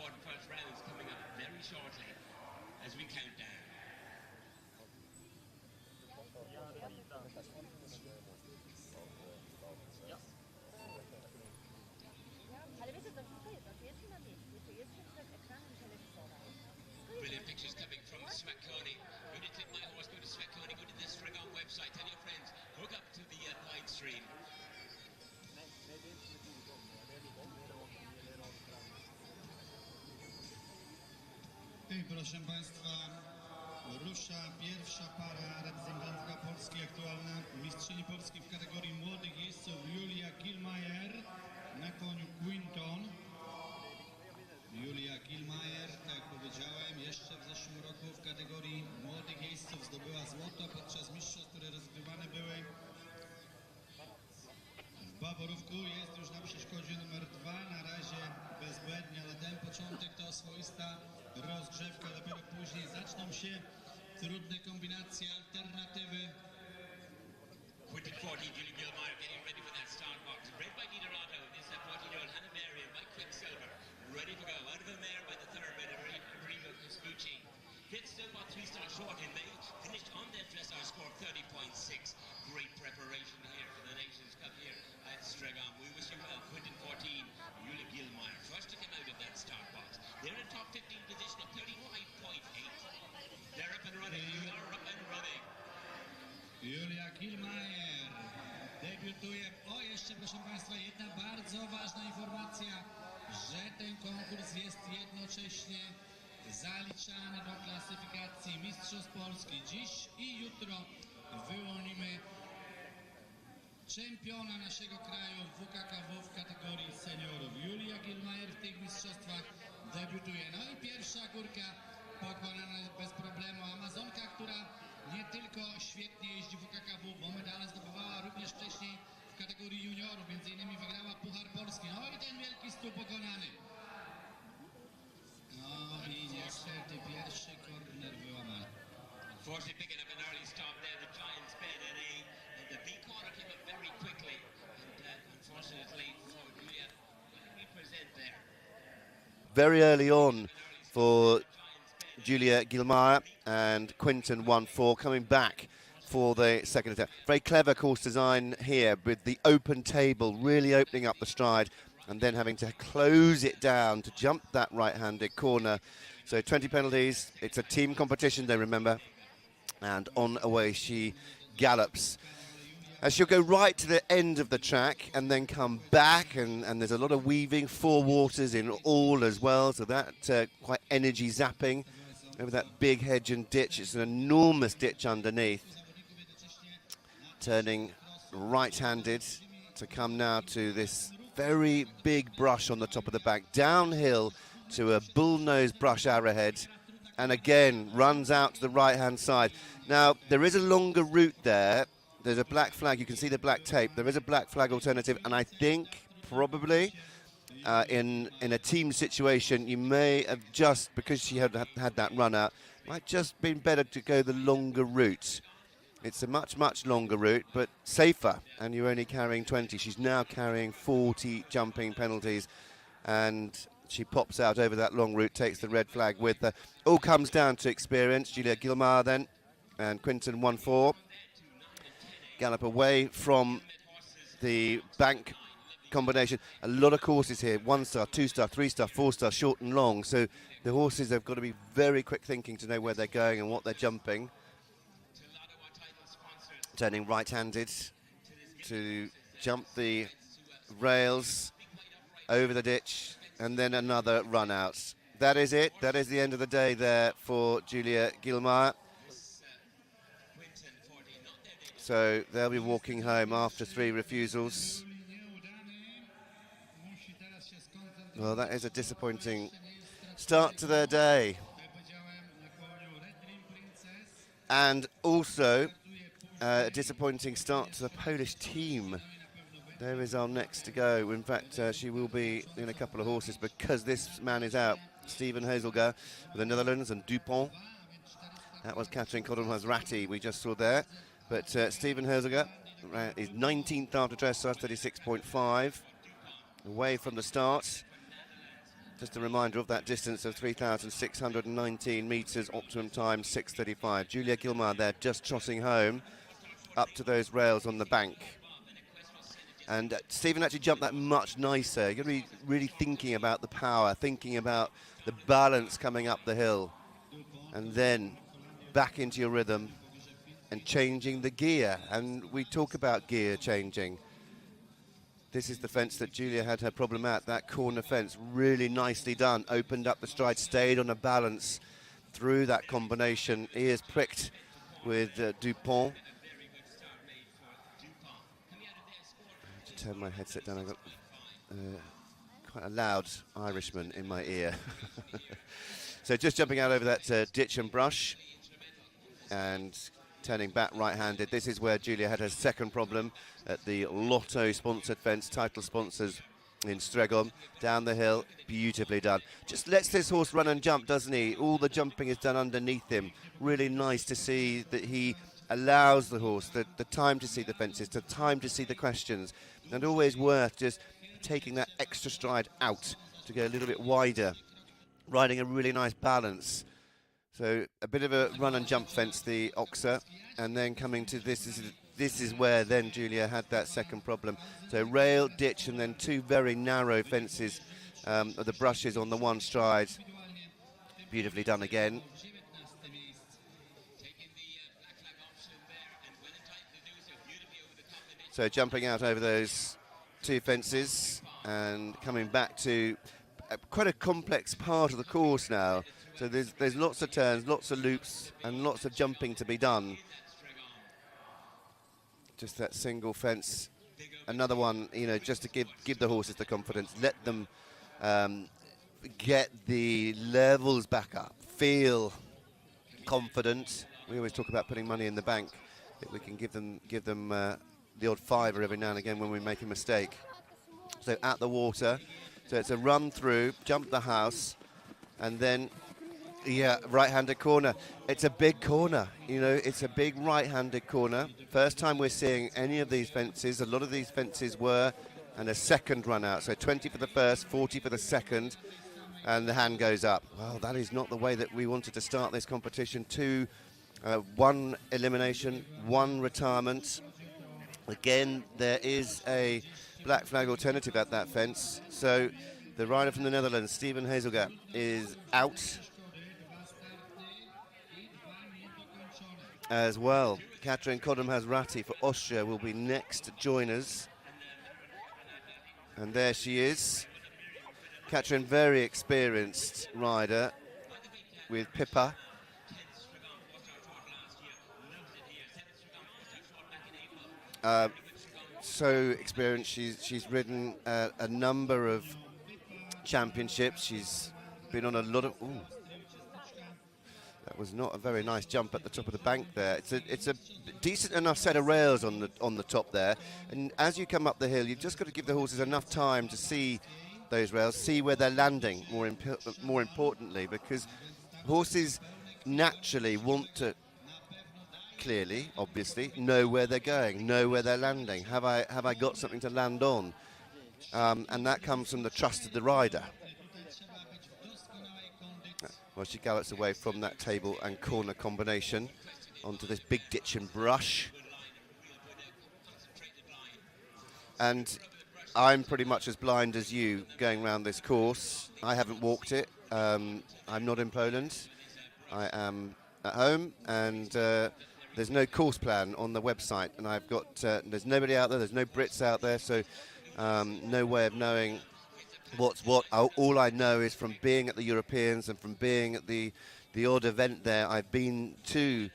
quarterfinals rounds coming up very shortly as we count down. Brilliant pictures coming from Strzegom. Go to Tip My Horse, go to Strzegom, go to the Strzegom website, tell your friends, hook up to the live stream. I proszę Państwa, rusza pierwsza para reprezentantka Polski, aktualna mistrzyni Polski w kategorii młodych jeźdźców Julia Gilmayer na koniu Quinton. Julia Gilmayer, tak jak powiedziałem, jeszcze w zeszłym roku w kategorii młodych jeźdźców zdobyła złoto podczas mistrzostw, które rozgrywane były w Baworówku. Jest już na przeszkodzie numer 2, na razie bezbłędnie, ale ten początek to swoista rozgrzewka, dopiero później zaczną się trudne kombinacje, alternatywy. Quinton 14, Julie Gilmayer getting ready for that start box. Bred by Niederauto, this 14-year-old Hannah Marion by Quicksilver. Ready to go, out of the mare by the thoroughbred Arriva Vespucci. Gets still about 3 stars short in May, finished on that dressage score 30.6. Great preparation here for the Nations Cup here at Strzegom. We wish you well, Quinton 14, Julie Gilmayer. First to come out of that start box. They're in top 15 position of 35.8. They're up and running, we are up and running. Julia Gilmayer debiutuje. O, jeszcze proszę Państwa, jedna bardzo ważna informacja, że ten konkurs jest jednocześnie zaliczany do klasyfikacji Mistrzostw Polski. Dziś i jutro wyłonimy czempiona naszego kraju w WKKW w kategorii seniorów. Julia Gilmayer w tych mistrzostwach debiutuje. No i pierwsza górka pokonana bez problemu. Amazonka, która nie tylko świetnie jeździ w WKKW, bo medale zdobywała również wcześniej w kategorii juniorów, między innymi wygrała Puchar Polski. No i ten wielki stół pokonany. No i niestety pierwszy korner wyłamany. Unfortunately picking up an early stop there, the Giants bed and the B corner came up very quickly, and unfortunately for Julia, we present there. Very early on for Julia Gilmayer, and Quinton 1-4 coming back for the second attempt. Very clever course design here with the open table, really opening up the stride and then having to close it down to jump that right-handed corner. So 20 penalties, it's a team competition, they remember, and on away she gallops. She'll go right to the end of the track and then come back, and there's a lot of weaving, 4 waters in all as well, so that quite energy zapping over that big hedge and ditch. It's an enormous ditch underneath. Turning right-handed to come now to this very big brush on the top of the bank, downhill to a bull-nosed brush arrowhead, and again runs out to the right-hand side. Now, there is a longer route there. There's a black flag, you can see the black tape. There is a black flag alternative, and I think probably in a team situation, you may have just, because she had that run out, might just been better to go the longer route. It's a much, much longer route, but safer, and you're only carrying 20. She's now carrying 40 jumping penalties, and she pops out over that long route, takes the red flag with her. All comes down to experience. Julia Gilmayer then, and Quinton 1-4. Gallop away from the bank combination. A lot of courses here, 1-star, 2-star, 3-star, 4-star, short and long. So the horses have got to be very quick thinking to know where they're going and what they're jumping. Turning right-handed to jump the rails over the ditch, and then another run out. That is it. That is the end of the day there for Julia Gilmayer. So they'll be walking home after 3 refusals. Well, that is a disappointing start to their day. And also a disappointing start to the Polish team. There is our next to go. In fact, she will be in a couple of horses because this man is out. Stephen Hazelger with the Netherlands and Dupont. That was Catherine Kodonhaz-Ratti we just saw there. But Stephen Hazelger is 19th after dressage, 36.5. Away from the start. Just a reminder of that distance of 3,619 metres, optimum time 6:35. Julia Gilmar there just trotting home up to those rails on the bank. And Stephen actually jumped that much nicer. You've got to be really thinking about the power, thinking about the balance coming up the hill, and then back into your rhythm and changing the gear. And we talk about gear changing. This is the fence that Julia had her problem at, that corner fence. Really nicely done. Opened up the stride, stayed on a balance through that combination. Ears pricked with Dupont. Turn my headset down. I've got quite a loud Irishman in my ear. So just jumping out over that ditch and brush and turning back right-handed. This is where Julia had her second problem at the Lotto-sponsored fence, title sponsors in Strzegom. Down the hill, beautifully done. Just lets this horse run and jump, doesn't he? All the jumping is done underneath him. Really nice to see that he allows the horse the time to see the fences, the time to see the questions, and always worth just taking that extra stride out to go a little bit wider, riding a really nice balance. So a bit of a run and jump fence, the Oxer, and then coming to this is where then Julia had that second problem. So rail, ditch, and then two very narrow fences of the brushes on the one stride. Beautifully done again. So jumping out over those two fences and coming back to quite a complex part of the course now. So there's lots of turns, lots of loops, and lots of jumping to be done. Just that single fence, another one, you know, just to give the horses the confidence, let them get the levels back up, feel confident. We always talk about putting money in the bank. If we can give them the odd fiver every now and again when we make a mistake. So at the water, so it's a run through, jump the house, and then, yeah, right-handed corner. It's a big corner, you know, it's a big right-handed corner. First time we're seeing any of these fences. A lot of these fences were, and a second run out. So 20 for the first, 40 for the second, and the hand goes up. Well, that is not the way that we wanted to start this competition. One elimination, one retirement. Again, there is a black flag alternative at that fence. So the rider from the Netherlands, Steven Hazelger, is out as well. Katrin Kodem-Hasrati for Austria will be next to join us. And there she is. Katrin, very experienced rider with Pippa. So experienced. She's ridden a number of championships. She's been on a lot of. Ooh, that was not a very nice jump at the top of the bank there. It's a decent enough set of rails on the top there. And as you come up the hill, you've just got to give the horses enough time to see those rails, see where they're landing. More importantly, because horses naturally want to. Clearly, obviously, know where they're going, know where they're landing. Have I got something to land on? And that comes from the trust of the rider. Well, she gallops away from that table and corner combination onto this big ditch and brush. And I'm pretty much as blind as you going around this course. I haven't walked it. I'm not in Poland. I am at home, and there's no course plan on the website, and I've got there's nobody out there, there's no Brits out there, so no way of knowing what's what. All I know is from being at the Europeans and from being at the odd event there. I've been to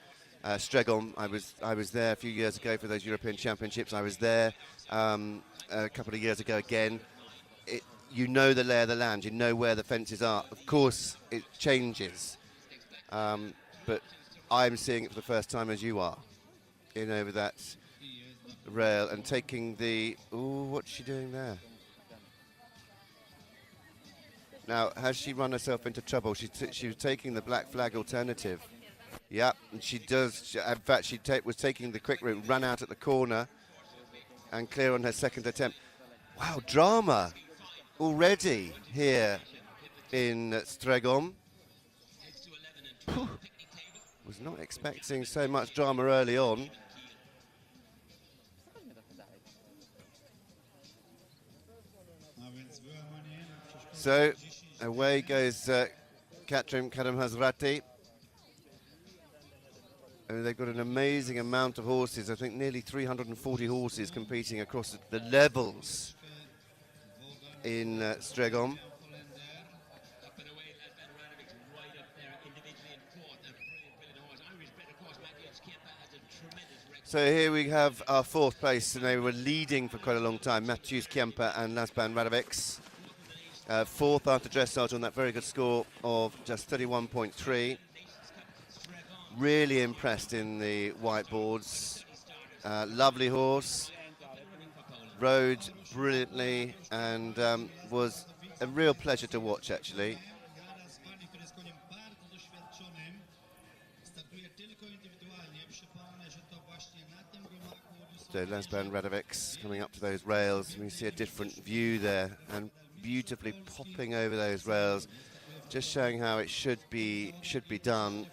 Strzegom. I was there a few years ago for those European Championships. I was there a couple of years ago again. You know the lay of the land, you know where the fences are. Of course, it changes, but I'm seeing it for the first time as you are, in over that rail and taking the. Ooh, what's she doing there? Now, has she run herself into trouble? She was taking the black flag alternative. Yep, and she does. In fact, she was taking the quick route, ran out at the corner, and clear on her second attempt. Wow, drama already here in Strzegom. Was not expecting so much drama early on. So away goes Karim Hazrati. And they've got an amazing amount of horses. I think nearly 340 horses competing across the levels in Strzegom. So here we have our fourth place, and they were leading for quite a long time. Matthews Kemper and Lasban Radovics. Fourth after dressage on that very good score of just 31.3. Really impressed in the whiteboards. Lovely horse. Rode brilliantly and was a real pleasure to watch, actually. So Lasban Radovics coming up to those rails. We see a different view there and beautifully popping over those rails, just showing how it should be done.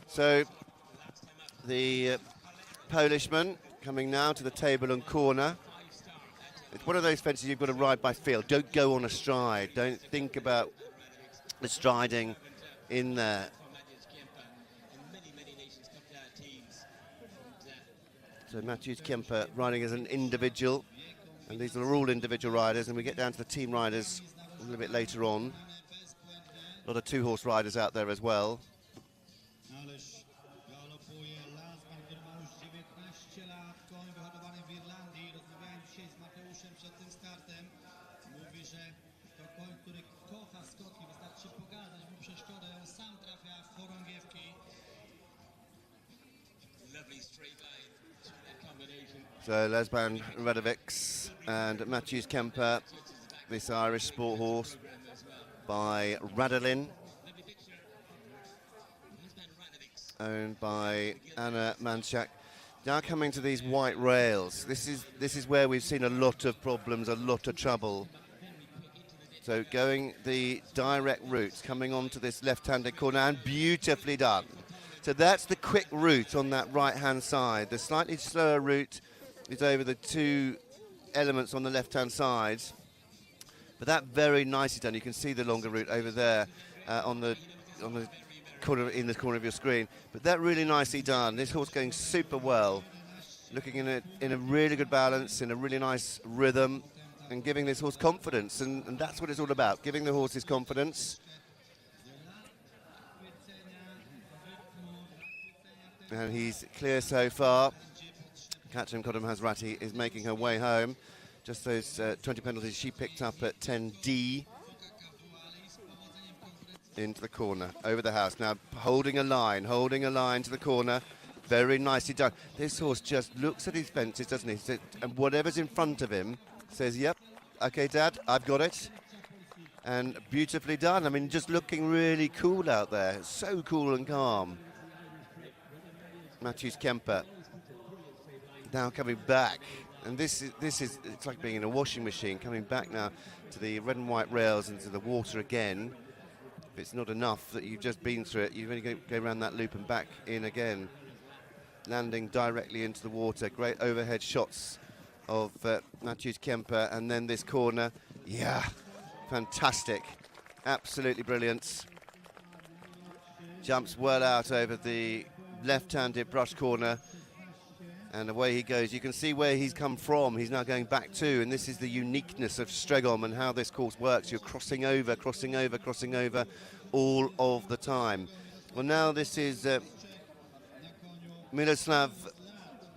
So the Polishman coming now to the table and corner. It's one of those fences you've got to ride by feel. Don't go on a stride. Don't think about the striding in there. So Matthews Kemper riding as an individual, and these are all individual riders, and we get down to the team riders a little bit later on. A lot of two-horse riders out there as well. So Lasban Radovics and Matthews Kemper, this Irish sport horse by Radolin, owned by Anna Manchak. Now coming to these white rails, this is where we've seen a lot of problems, a lot of trouble. So going the direct route, coming onto this left-handed corner, and beautifully done. So that's the quick route on that right-hand side. The slightly slower route is over the two elements on the left-hand side, but that very nicely done. You can see the longer route over there on the corner, in the corner of your screen. But that really nicely done. This horse going super well, looking in a really good balance, in a really nice rhythm, and giving this horse confidence. And that's what it's all about, giving the horses confidence. And he's clear so far. Karim Hazrati is making her way home. Just those 20 penalties she picked up at 10D. Into the corner, over the house. Now holding a line to the corner. Very nicely done. This horse just looks at his fences, doesn't he? And whatever's in front of him says, yep, okay, Dad, I've got it. And beautifully done. I mean, just looking really cool out there. So cool and calm. Matthews Kemper now coming back, and this is it's like being in a washing machine, coming back now to the red and white rails into the water again. If it's not enough that you've just been through it, you've only got to go around that loop and back in again, landing directly into the water. Great overhead shots of Matthews Kemper, and then this corner, yeah, fantastic, absolutely brilliant. Jumps well out over the left-handed brush corner, and away he goes. You can see where he's come from. He's now going back to, and this is the uniqueness of Strzegom and how this course works. You're crossing over all of the time. Well, now this is Miroslav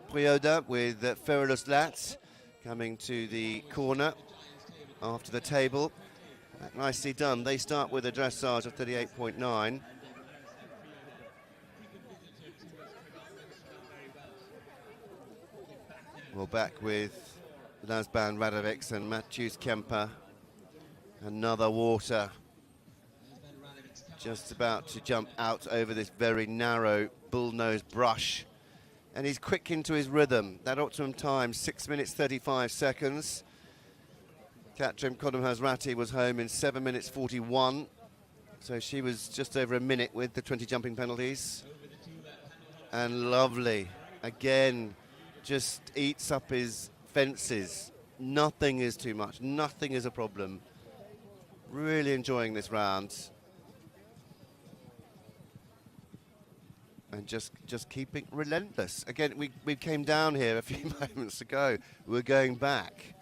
Prioda with Feralus Lat coming to the corner after the table. Nicely done. They start with a dressage of 38.9. We're back with Lasban Radovics and Matthews Kemper. Another water. Just about to jump out over this very narrow bullnose brush. and he's quick into his rhythm. That optimum time, 6 minutes 35 seconds. Katrin Kodum-Hazrati was home in 7 minutes 41. So she was just over a minute with the 20 jumping penalties. And lovely. Again, just eats up his fences. Nothing is too much. Nothing is a problem. Really enjoying this round. And just keeping relentless. Again, we came down here a few moments ago. We're going back.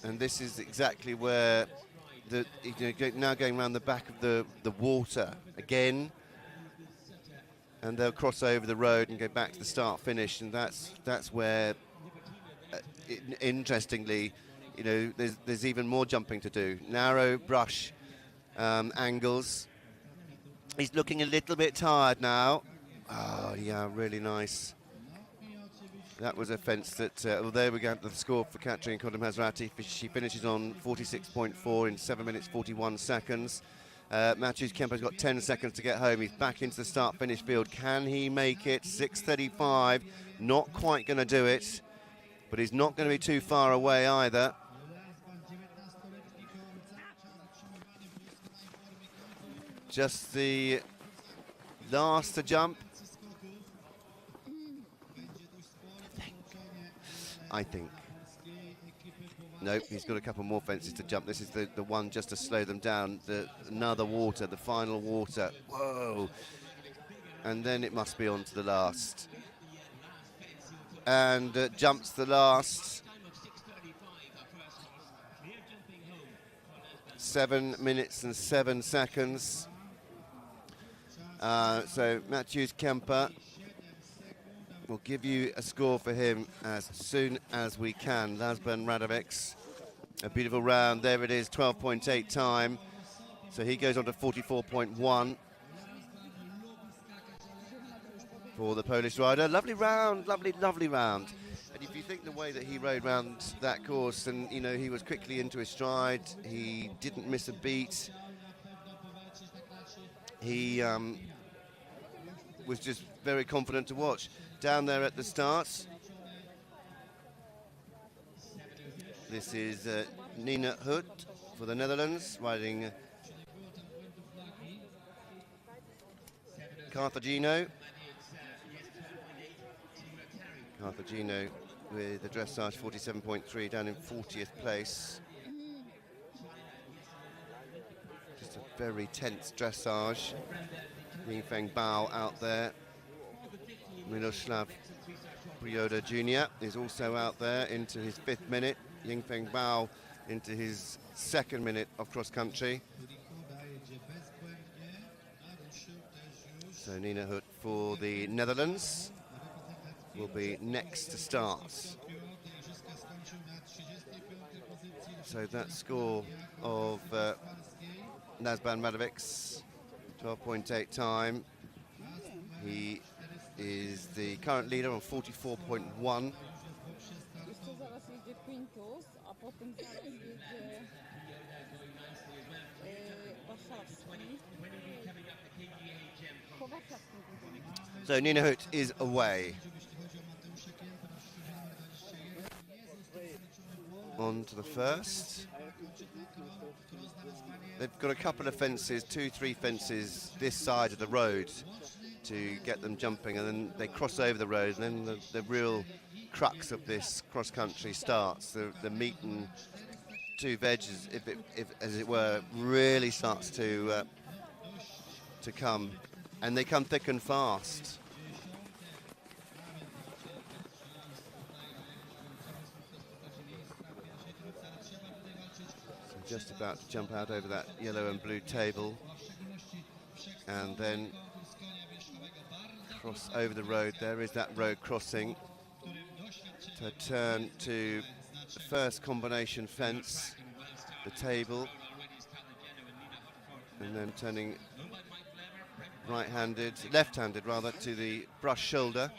And this is exactly where now going around the back of the water again. And they'll cross over the road and go back to the start finish, and that's where interestingly, there's even more jumping to do. Narrow brush angles. He's looking a little bit tired now. Oh yeah, really nice. That was a fence that, well, there we go, the score for Katrin Kodum-Hazrati. She finishes on 46.4 in 7 minutes 41 seconds. Matthews Kemper's got 10 seconds to get home. He's back into the start-finish field. Can he make it? 6:35. Not quite going to do it, but he's not going to be too far away either. Just the last to jump. I think. Nope, he's got a couple more fences to jump. This is the one just to slow them down. Another water, the final water. Whoa. And then it must be on to the last. And jumps the last. 7 minutes and 7 seconds. So Matthews Kemper, we'll give you a score for him as soon as we can. Lasban Radovics, a beautiful round. There it is, 12.8 time. So he goes on to 44.1 for the Polish rider. Lovely round, lovely round. And if you think the way that he rode round that course, and he was quickly into his stride, he didn't miss a beat. He was just very confident to watch. Down there at the start, this is Nina Hut for the Netherlands, riding Carthagino with the dressage 47.3, down in 40th place. Just a very tense dressage. Yingfeng Bao out there. Miroslav Prioda Jr. is also out there into his 5th minute. Yingfeng Bao into his 2nd minute of cross-country. So Nina Hut for the Netherlands will be next to start. So that score of Lasban Radovics, 12.8 time. He is the current leader on 44.1. So Nina Hut is away. On to the first. They've got a couple of fences, 2-3 fences this side of the road to get them jumping, and then they cross over the road, and then the real crux of this cross-country starts. The meat and two veggies, if as it were, really starts to come, and they come thick and fast. So just about to jump out over that yellow and blue table, and then cross over the road. There is that road crossing to turn to the first combination fence, the table, and then turning left-handed rather, to the brush shoulder.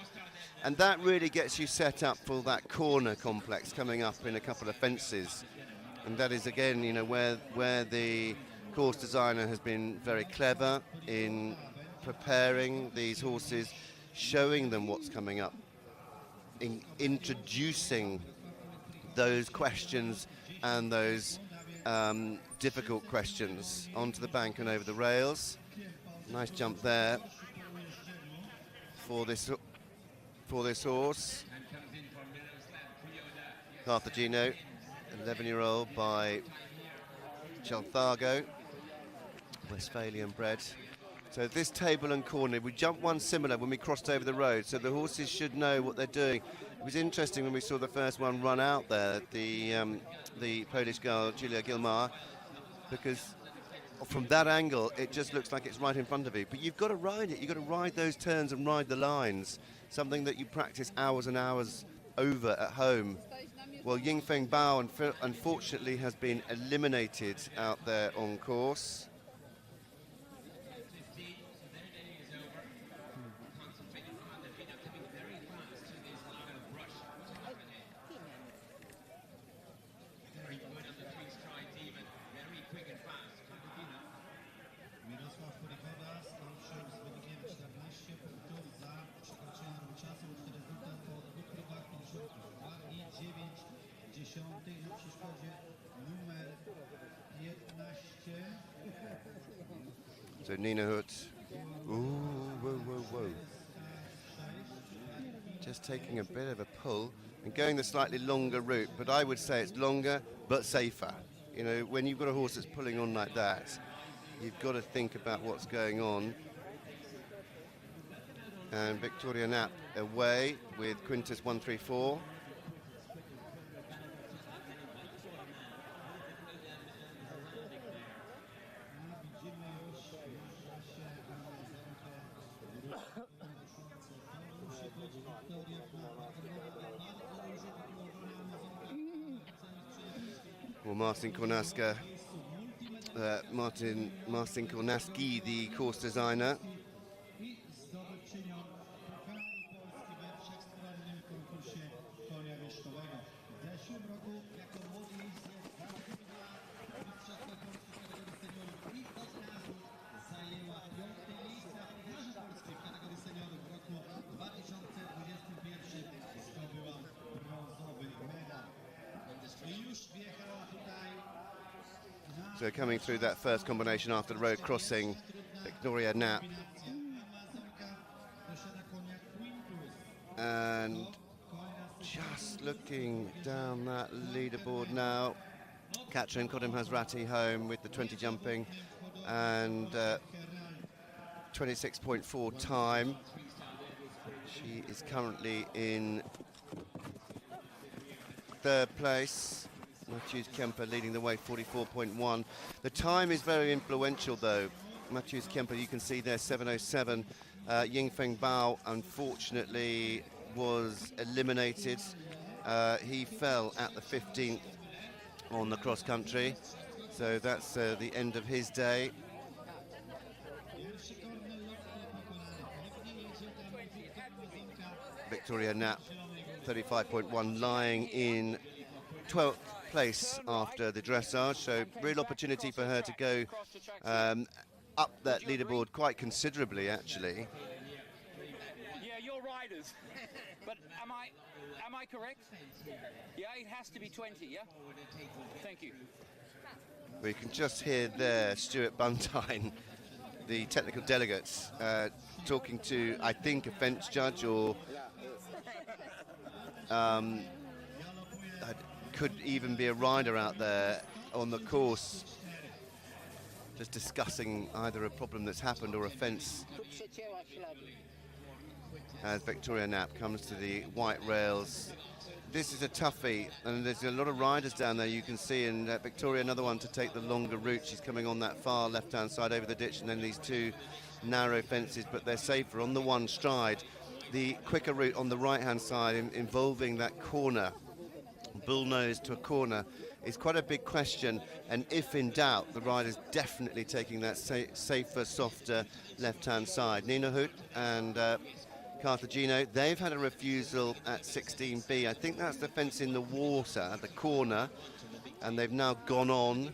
And that really gets you set up for that corner complex coming up in a couple of fences. And that is again, where the course designer has been very clever in preparing these horses, showing them what's coming up, introducing those questions and those difficult questions onto the bank and over the rails. Nice jump there for this horse. Carthagino, 11-year-old by Chalthago, Westphalian bred. So this table and corner, we jumped one similar when we crossed over the road, so the horses should know what they're doing. It was interesting when we saw the first one run out there, the Polish girl, Julia Gilmar, because from that angle, it just looks like it's right in front of you. But you've got to ride it. You've got to ride those turns and ride the lines, something that you practice hours and hours over at home. Well, Yingfeng Bao, unfortunately, has been eliminated out there on course. So Nina Hoot, ooh, whoa, whoa, whoa. Just taking a bit of a pull and going the slightly longer route, but I would say it's longer but safer. You know, when you've got a horse that's pulling on like that, you've got to think about what's going on. And Victoria Knapp away with Quintus 134. Well, Marcin Kornaski, the course designer. So coming through that first combination after the road crossing, Victoria Knapp. And just looking down that leaderboard now, Katrin Kodem-Hazrati home with the 20 jumping and 26.4 time. She is currently in third place. Matthews Kemper leading the way, 44.1. The time is very influential though. Matthews Kemper, you can see there, 7:07. Yingfeng Bao, unfortunately, was eliminated. He fell at the 15th on the cross country. So that's the end of his day. Victoria Knapp, 35.1, lying in 12th place after the dressage, so real opportunity for her to go up that leaderboard quite considerably, actually. Yeah, you're riders, but am I correct? Yeah, it has to be 20, yeah? Thank you. We can just hear there Stuart Buntine, the technical delegates, talking to, I think, a fence judge or could even be a rider out there on the course, just discussing either a problem that's happened or a fence. As Victoria Knapp comes to the white rails. This is a toughie, and there's a lot of riders down there you can see, and Victoria, another one to take the longer route. She's coming on that far left-hand side over the ditch, and then these two narrow fences, but they're safer on the one stride. The quicker route on the right-hand side involving that corner, bullnose to a corner, is quite a big question, and if in doubt, the rider's definitely taking that safer, softer left-hand side. Nina Hoot and Carthagino, they've had a refusal at 16B. I think that's the fence in the water, the corner, and they've now gone on.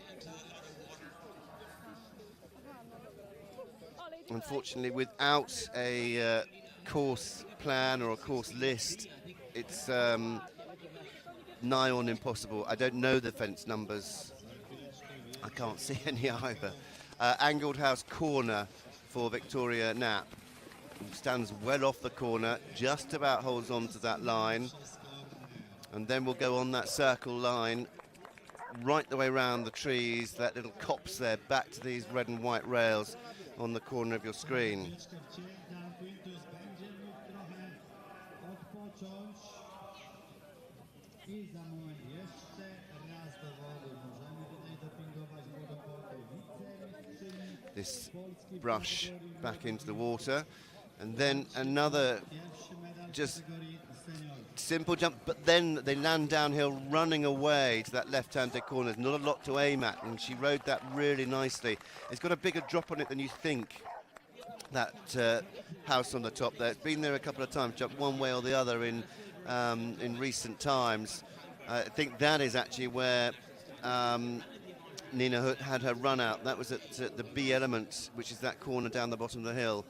unfortunately, without a course plan or a course list, it's nigh on impossible. I don't know the fence numbers. I can't see any either. Angled house corner for Victoria Knapp. Stands well off the corner, just about holds on to that line. And then we'll go on that circle line right the way around the trees, that little copse there, back to these red and white rails on the corner of your screen. This brush back into the water, and then another just simple jump, but then they land downhill running away to that left-handed corner. There's not a lot to aim at, and she rode that really nicely. It's got a bigger drop on it than you think, that house on the top there. It's been there a couple of times, jumped one way or the other in recent times. I think that is actually where Nina Hood had her run out. That was at the B element, which is that corner down the bottom of the hill.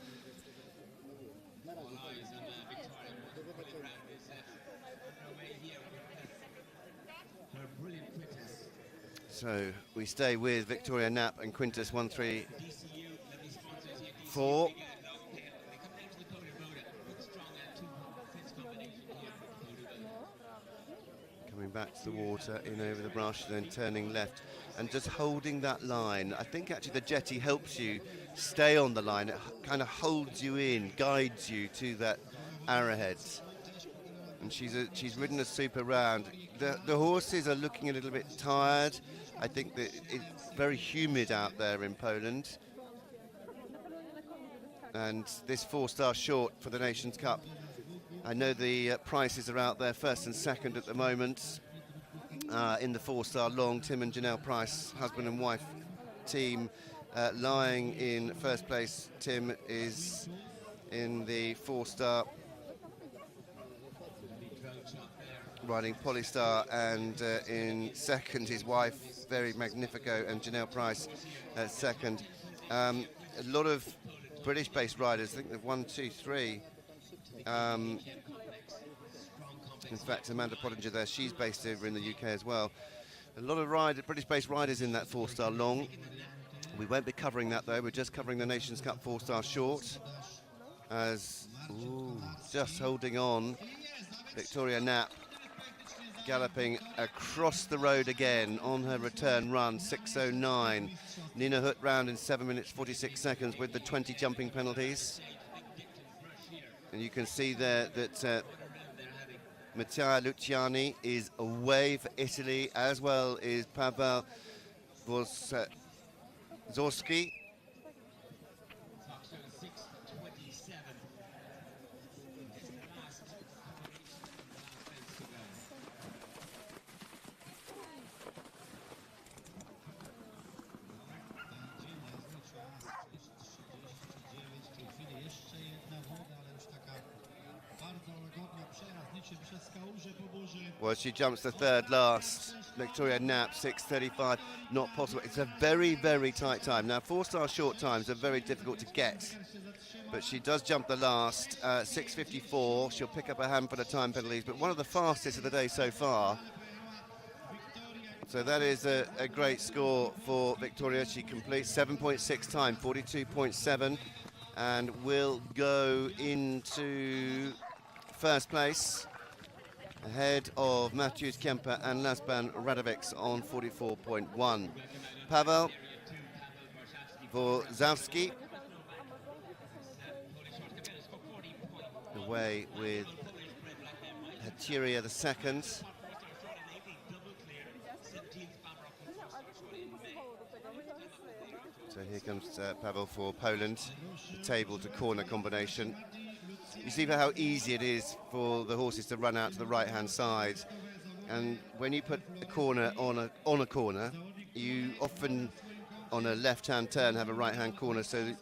So we stay with Victoria Knapp and Quintus 1-3-4. Coming back to the water, in over the brush, then turning left and just holding that line. I think actually the jetty helps you stay on the line. It kind of holds you in, guides you to that arrowhead. And she's ridden a super round. The horses are looking a little bit tired. I think that it's very humid out there in Poland. And this 4-star short for the Nations Cup, I know the prices are out there, first and second at the moment. In the 4-star long, Tim and Janelle Price, husband and wife team, lying in first place. Tim is in the 4-star, riding Polystar, and in second his wife, Very Magnifico, and Janelle Price second. A lot of British-based riders. I think they've 1, 2, 3. In fact, Amanda Pottinger there, she's based over in the UK as well. A lot of British-based riders in that 4-star long. We won't be covering that though, we're just covering the Nations Cup 4-star short. As, just holding on, Victoria Knapp galloping across the road again on her return run, 6:09. Nina Hood round in 7 minutes 46 seconds with the 20 jumping penalties. And you can see there that Mattia Luciani is away for Italy, as well is Pavel Zorski. Well, she jumps the third last. Victoria Knapp, 6:35, not possible. It's a very, very tight time. Now, 4-star short times are very difficult to get, but she does jump the last, 6:54. She'll pick up a handful of time penalties, but one of the fastest of the day so far. So that is a great score for Victoria. She completes 7.6 time, 42.7, and will go into first place, ahead of Matthews Kemper and Lasban Radovics on 44.1. Pavel Wozowski away with Hatiria the second. So here comes Pavel for Poland, the table to corner combination. You see how easy it is for the horses to run out to the right-hand side, and when you put a corner on a corner, you often on a left-hand turn have a right-hand corner, so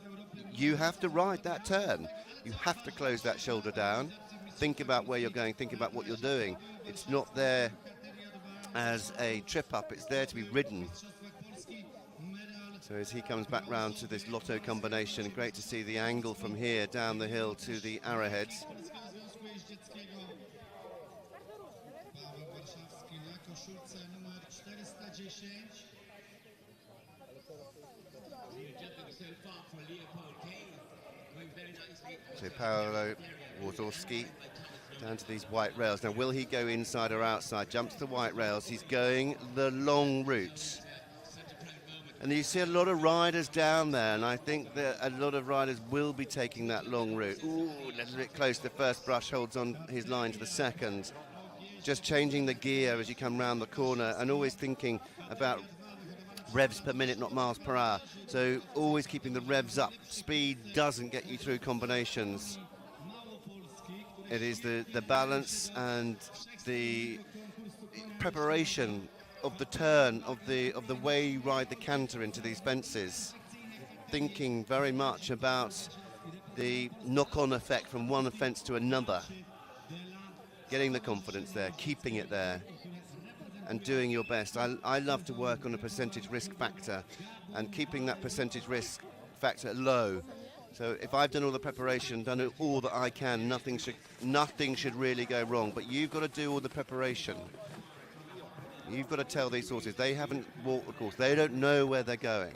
you have to ride that turn. You have to close that shoulder down, think about where you're going, think about what you're doing. It's not there as a trip up, it's there to be ridden. So as he comes back round to this lotto combination, great to see the angle from here down the hill to the arrowheads. So Paolo Wozorski down to these white rails. Now, will he go inside or outside? Jumps the white rails. He's going the long route. And you see a lot of riders down there, and I think that a lot of riders will be taking that long route. Ooh, a little bit close. The first brush holds on his line to the second. Just changing the gear as you come round the corner, and always thinking about revs per minute, not miles per hour. So always keeping the revs up. Speed doesn't get you through combinations. It is the balance and the preparation of the turn, of the way you ride the canter into these fences. Thinking very much about the knock-on effect from one fence to another. Getting the confidence there, keeping it there, and doing your best. I love to work on a percentage risk factor and keeping that percentage risk factor low. So if I've done all the preparation, done all that I can, nothing should really go wrong. But you've got to do all the preparation. You've got to tell these horses, they haven't walked the course, they don't know where they're going.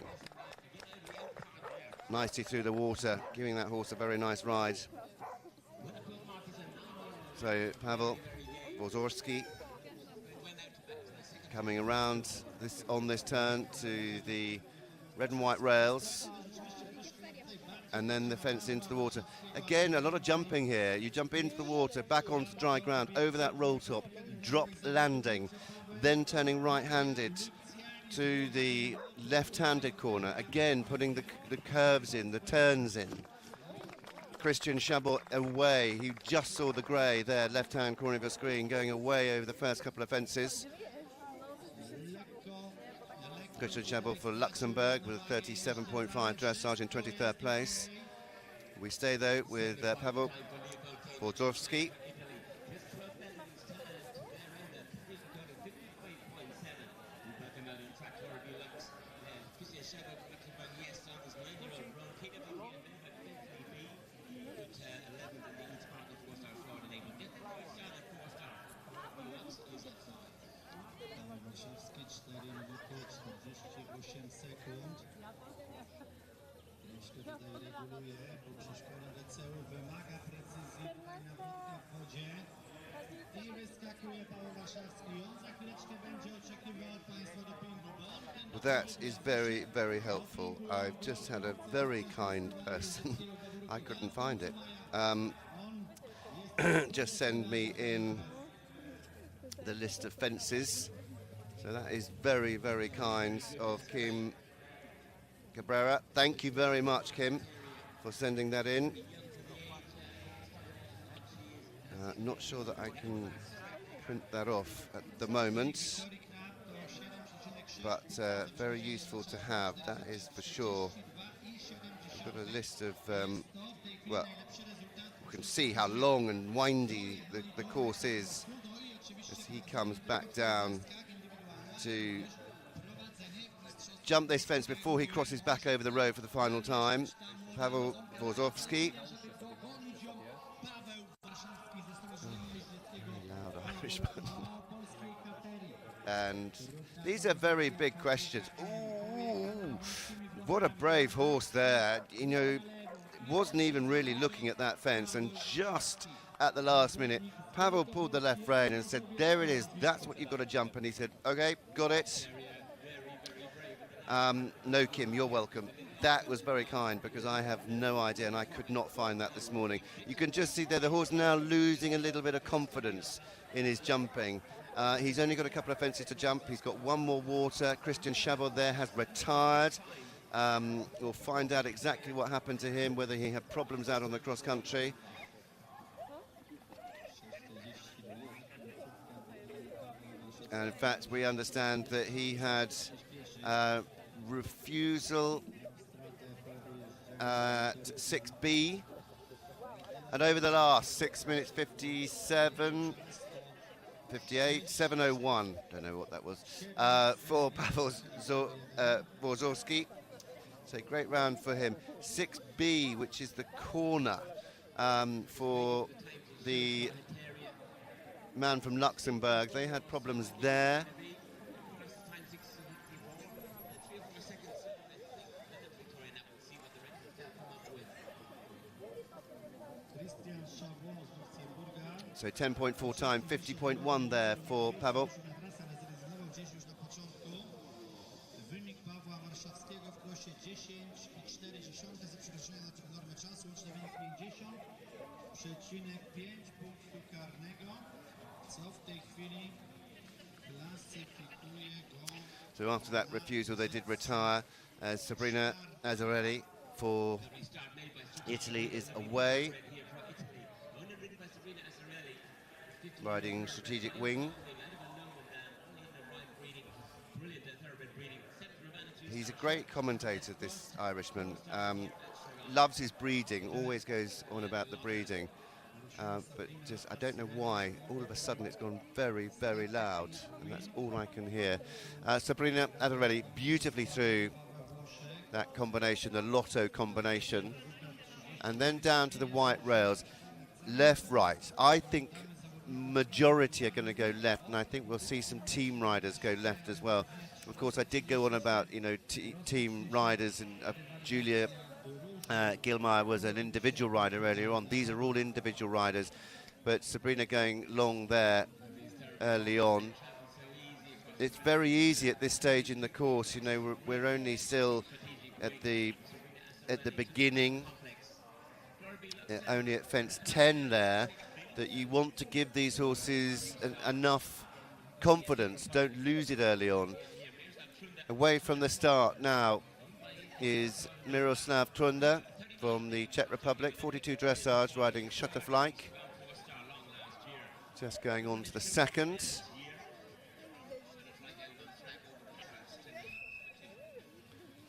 Nicely through the water, giving that horse a very nice ride. So Pavel Wozorski coming around on this turn to the red and white rails, and then the fence into the water. Again, a lot of jumping here. You jump into the water, back onto dry ground, over that roll top, drop landing, then turning right-handed to the left-handed corner, again putting the curves in, the turns in. Christian Chabot away, he just saw the grey there, left-hand corner of the screen, going away over the first couple of fences. Christian Chabot for Luxembourg with a 37.5 dressage in 23rd place. We stay though with Pavel Wozorski. Well, that is very, very helpful. I've just had a very kind person, I couldn't find it, just send me in the list of fences. So that is very, very kind of Kim Cabrera. Thank you very much, Kim, for sending that in. Not sure that I can print that off at the moment, but very useful to have, that is for sure. I've got a list of, well, you can see how long and windy the course is as he comes back down to jump this fence before he crosses back over the road for the final time. Pavel Wozorski. Very loud Irishman. And these are very big questions. Ooh, what a brave horse there. You know, wasn't even really looking at that fence, and just at the last minute, Pavel pulled the left rein and said, there it is, that's what you've got to jump. And he said, okay, got it. No, Kim, you're welcome. That was very kind, because I have no idea, and I could not find that this morning. You can just see there the horse now losing a little bit of confidence in his jumping. He's only got a couple of fences to jump. He's got one more water. Christian Chabot there has retired. We'll find out exactly what happened to him, whether he had problems out on the cross country. And in fact, we understand that he had refusal at 6B. And over the last 6 minutes, 57, 58, 7:01, don't know what that was, for Pavel Wozorski. So great round for him. 6B, which is the corner for the man from Luxembourg. They had problems there. So 10.4 time, 50.1 there for Paweł. Wynik Pawła Warszawskiego w głosie 10,4 ze przekroczenia normy czasu, łączny wynik 50,5 punktu karnego, co w tej chwili klasyfikuje go. So after that refusal, they did retire as Sabrina Azzarelli for Italy is away, riding strategic wing. He's a great commentator, this Irishman. Loves his breeding, always goes on about the breeding. But just, I don't know why, all of a sudden it's gone very, very loud, and that's all I can hear. Sabrina Azzarelli beautifully through that combination, the Lotto combination, and then down to the white rails, left, right. I think majority are going to go left, and I think we'll see some team riders go left as well. Of course, I did go on about, you know, team riders, and Julia Gilmire was an individual rider earlier on. These are all individual riders, but Sabrina going long there early on. It's very easy at this stage in the course. You know, we're only still at the beginning, only at fence 10 there, that you want to give these horses enough confidence. Don't lose it early on. Away from the start now is Miroslav Trunda from the Czech Republic, 42 dressage, riding Shutterfly. Just going on to the second.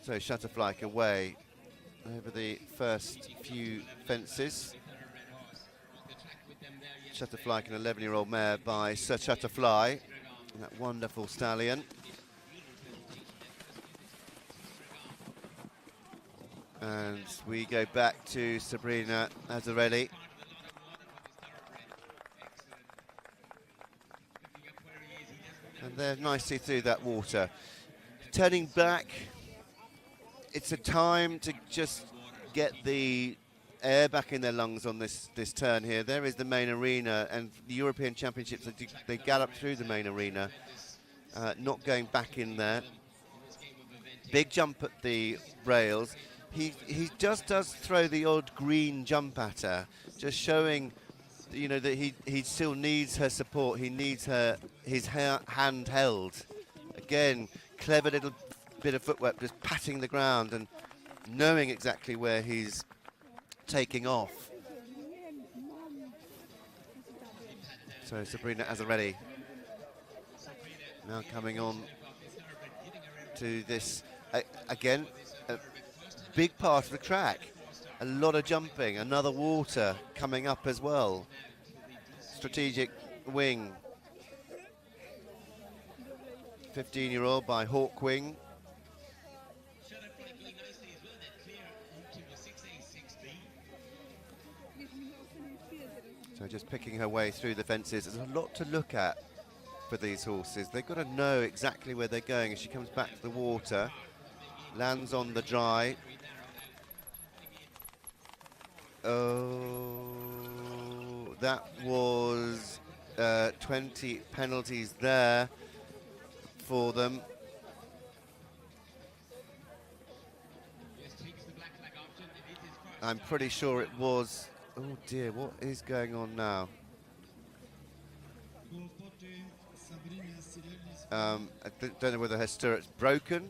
So Shutterfly away over the first few fences. Shutterfly, an 11-year-old mare by Sir Shutterfly, that wonderful stallion. And we go back to Sabrina Azzarelli. And they're nicely through that water. Turning back, it's a time to just get the air back in their lungs on this turn here. There is the main arena, and the European Championships, they gallop through the main arena, not going back in there. Big jump at the rails. He just does throw the odd green jump at her, just showing, you know, that he still needs her support. He needs his hand held. Again, clever little bit of footwork, just patting the ground and knowing exactly where he's taking off. So Sabrina Azzarelli now coming on to this again. Big part of the track, a lot of jumping, another water coming up as well. Strategic wing, 15-year-old by Hawkwing. So just picking her way through the fences. There's a lot to look at for these horses. They've got to know exactly where they're going as she comes back to the water, lands on the dry. Oh, that was 20 penalties there for them. I'm pretty sure it was. Oh dear, what is going on now? I don't know whether her stirrup's broken.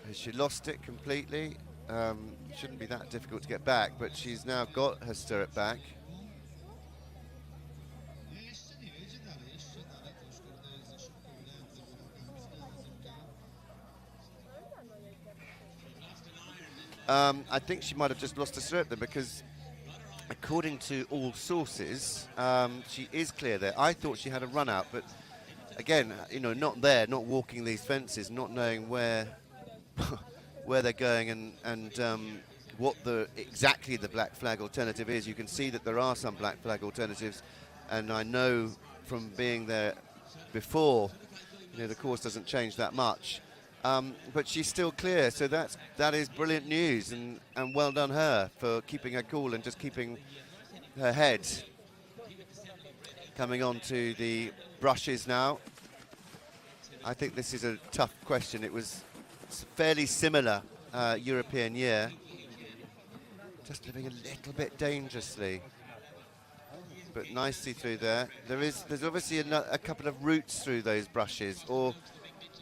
Has she lost it completely? Shouldn't be that difficult to get back, but she's now got her stirrup back. I think she might have just lost her stirrup there, because according to all sources, she is clear there. I thought she had a run out, but again, you know, not there, not walking these fences, not knowing where where they're going and what exactly the black flag alternative is. You can see that there are some black flag alternatives, and I know from being there before, the course doesn't change that much. But she's still clear, so that is brilliant news, and well done her for keeping her cool and just keeping her head. Coming on to the brushes now. I think this is a tough question. It was fairly similar European year. Just living a little bit dangerously, but nicely through there. There's obviously a couple of routes through those brushes, or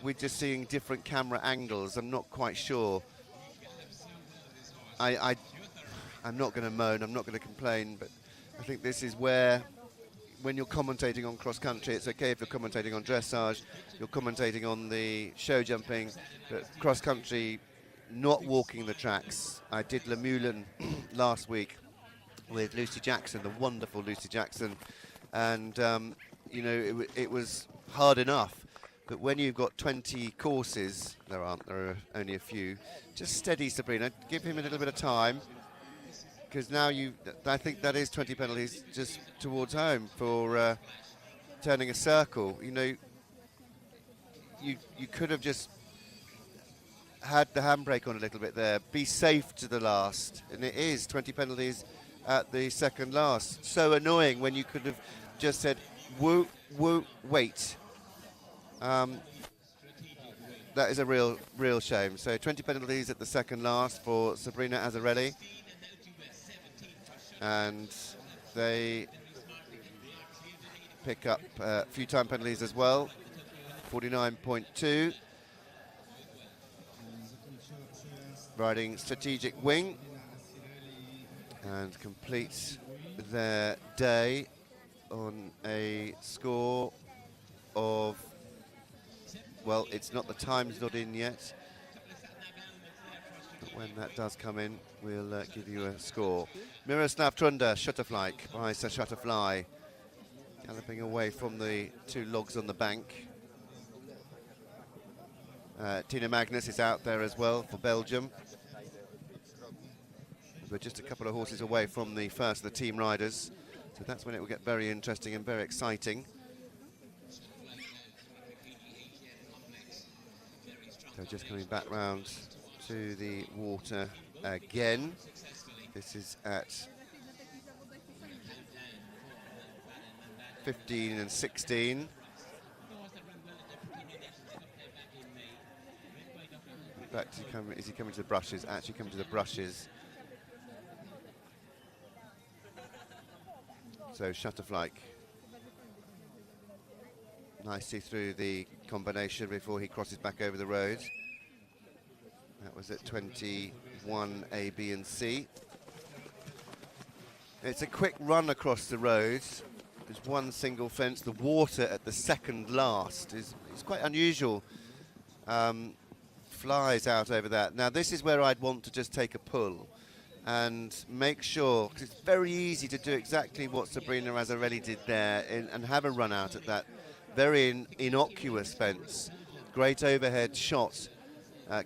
we're just seeing different camera angles. I'm not quite sure. I'm not going to moan, I'm not going to complain, but I think this is where, when you're commentating on cross country, it's okay if you're commentating on dressage, you're commentating on the show jumping, but cross country, not walking the tracks. I did Le Moulin last week with Lucy Jackson, the wonderful Lucy Jackson, and it was hard enough. But when you've got 20 courses, there are only a few, just steady, Sabrina. Give him a little bit of time, because now I think that is 20 penalties just towards home for turning a circle. You could have just had the handbrake on a little bit there. Be safe to the last, and it is 20 penalties at the second last. So annoying when you could have just said, woo, wait. That is a real shame. So 20 penalties at the second last for Sabrina Azzarelli, and they pick up a few time penalties as well. 49.2. Riding strategic wing and complete their day on a score of, well, it's not, the time's not in yet, but when that does come in, we'll give you a score. Miroslav Trunda, Shutterfly by Sir Shutterfly, galloping away from the two logs on the bank. Tina Magnus is out there as well for Belgium. We're just a couple of horses away from the first of the team riders, so that's when it will get very interesting and very exciting. So just coming back round to the water again. This is at 15 and 16. Back to is he coming to the brushes? Actually coming to the brushes. So Shutterfly nicely through the combination before he crosses back over the road. That was at 21 A, B and C. It's a quick run across the road. There's one single fence. The water at the second last is quite unusual. Flies out over that. Now this is where I'd want to just take a pull and make sure, because it's very easy to do exactly what Sabrina Azzarelli did there and have a run out at that very innocuous fence. Great overhead shot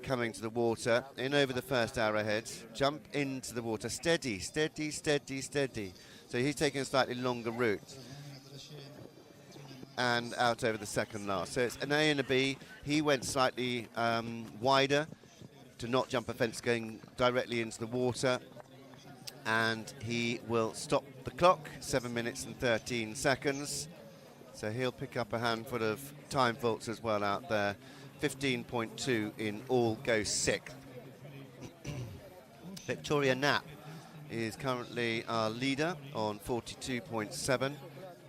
coming to the water, in over the first arrowhead, jump into the water, steady, steady, steady, steady. So he's taking a slightly longer route and out over the second last. So it's an A and a B. He went slightly wider to not jump a fence going directly into the water, and he will stop the clock, 7 minutes and 13 seconds. So he'll pick up a handful of time faults as well out there. 15.2 in all, goes sixth. Victoria Knapp is currently our leader on 42.7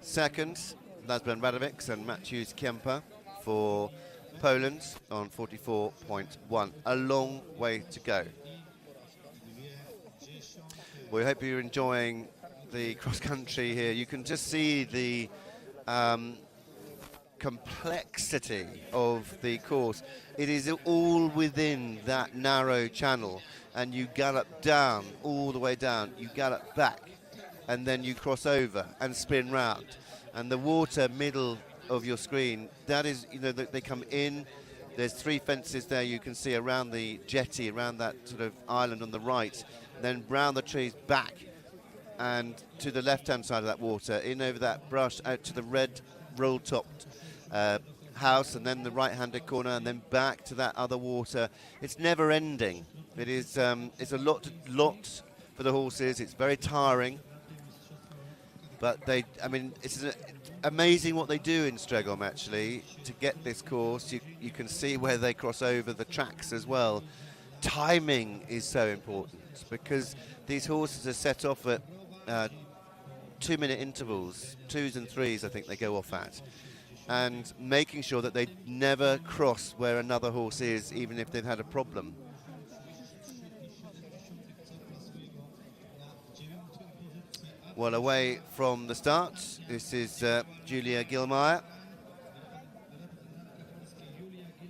seconds. Laszlo Radovic and Matthews Kemper for Poland on 44.1. A long way to go. We hope you're enjoying the cross-country here. You can just see the complexity of the course. It is all within that narrow channel, and you gallop down, all the way down, you gallop back, and then you cross over and spin round. And the water middle of your screen, that is, they come in There's 3 fences there you can see around the jetty, around that sort of island on the right, then round the trees back and to the left-hand side of that water, in over that brush, out to the red roll-topped house, and then the right-handed corner, and then back to that other water. It's never ending. It is it's a lot for the horses. It's very tiring, but I mean, it's amazing what they do in Strzegom actually to get this course. You can see where they cross over the tracks as well. Timing is so important because these horses are set off at 2-minute intervals, 2s and 3s I think they go off at, and making sure that they never cross where another horse is, even if they've had a problem. Well, away from the start, this is Julia Gilmeyer.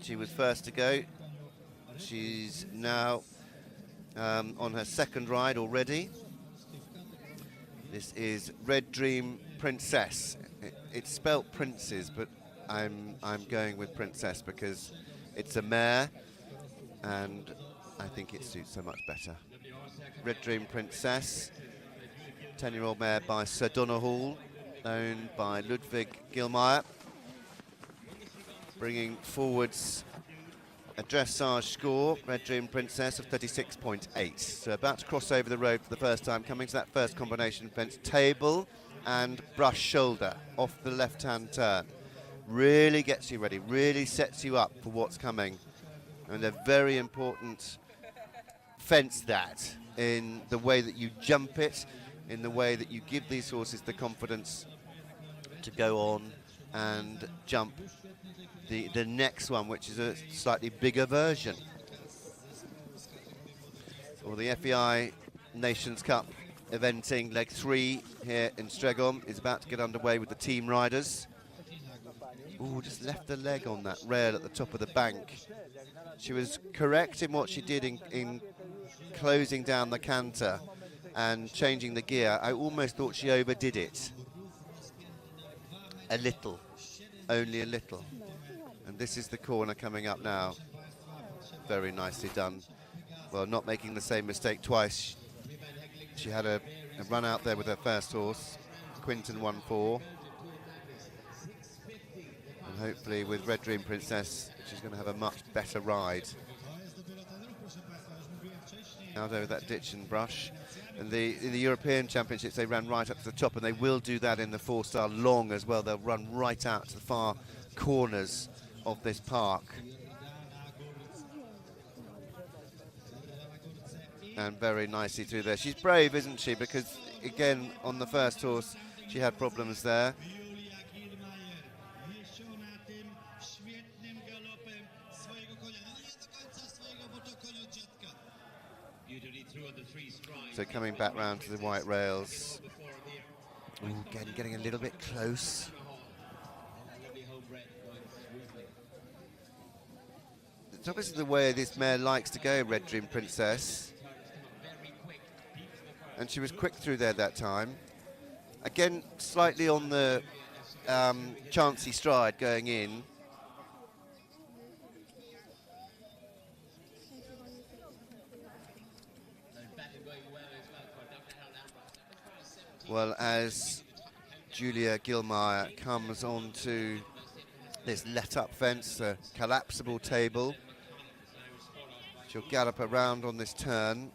She was first to go. She's now on her second ride already. This is Red Dream Princess. It's spelt Princes, but I'm going with Princess because it's a mare, and I think it suits her much better. Red Dream Princess, 10-year-old mare by Sir Hall, owned by Ludwig Gilmeyer, bringing forwards a dressage score, Red Dream Princess, of 36.8. So about to cross over the road for the first time, coming to that first combination fence, table and brush shoulder off the left-hand turn. Really gets you ready, really sets you up for what's coming. And a very important fence that, in the way that you jump it, in the way that you give these horses the confidence to go on and jump the next one, which is a slightly bigger version. Well, the FEI Nations Cup eventing leg 3 here in Strzegom is about to get underway with the team riders. Ooh, just left the leg on that rail at the top of the bank. She was correct in what she did in closing down the canter and changing the gear. I almost thought she overdid it. A little, only a little. And this is the corner coming up now. Very nicely done. Well, not making the same mistake twice. She had a run out there with her first horse, Quinton 1-4. And hopefully with Red Dream Princess, she's going to have a much better ride. Out over that ditch and brush. And in the European Championships, they ran right up to the top, and they will do that in the 4-star long as well. They'll run right out to the far corners of this park. And very nicely through there. She's brave, isn't she? Because, again, on the first horse, she had problems there. So coming back round to the white rails. Ooh, again, getting a little bit close. It's obviously the way this mare likes to go, Red Dream Princess. And she was quick through there that time. Again, slightly on the chancy stride going in. Well, as Julia Gilmeyer comes onto this let-up fence, a collapsible table, she'll gallop around on this turn.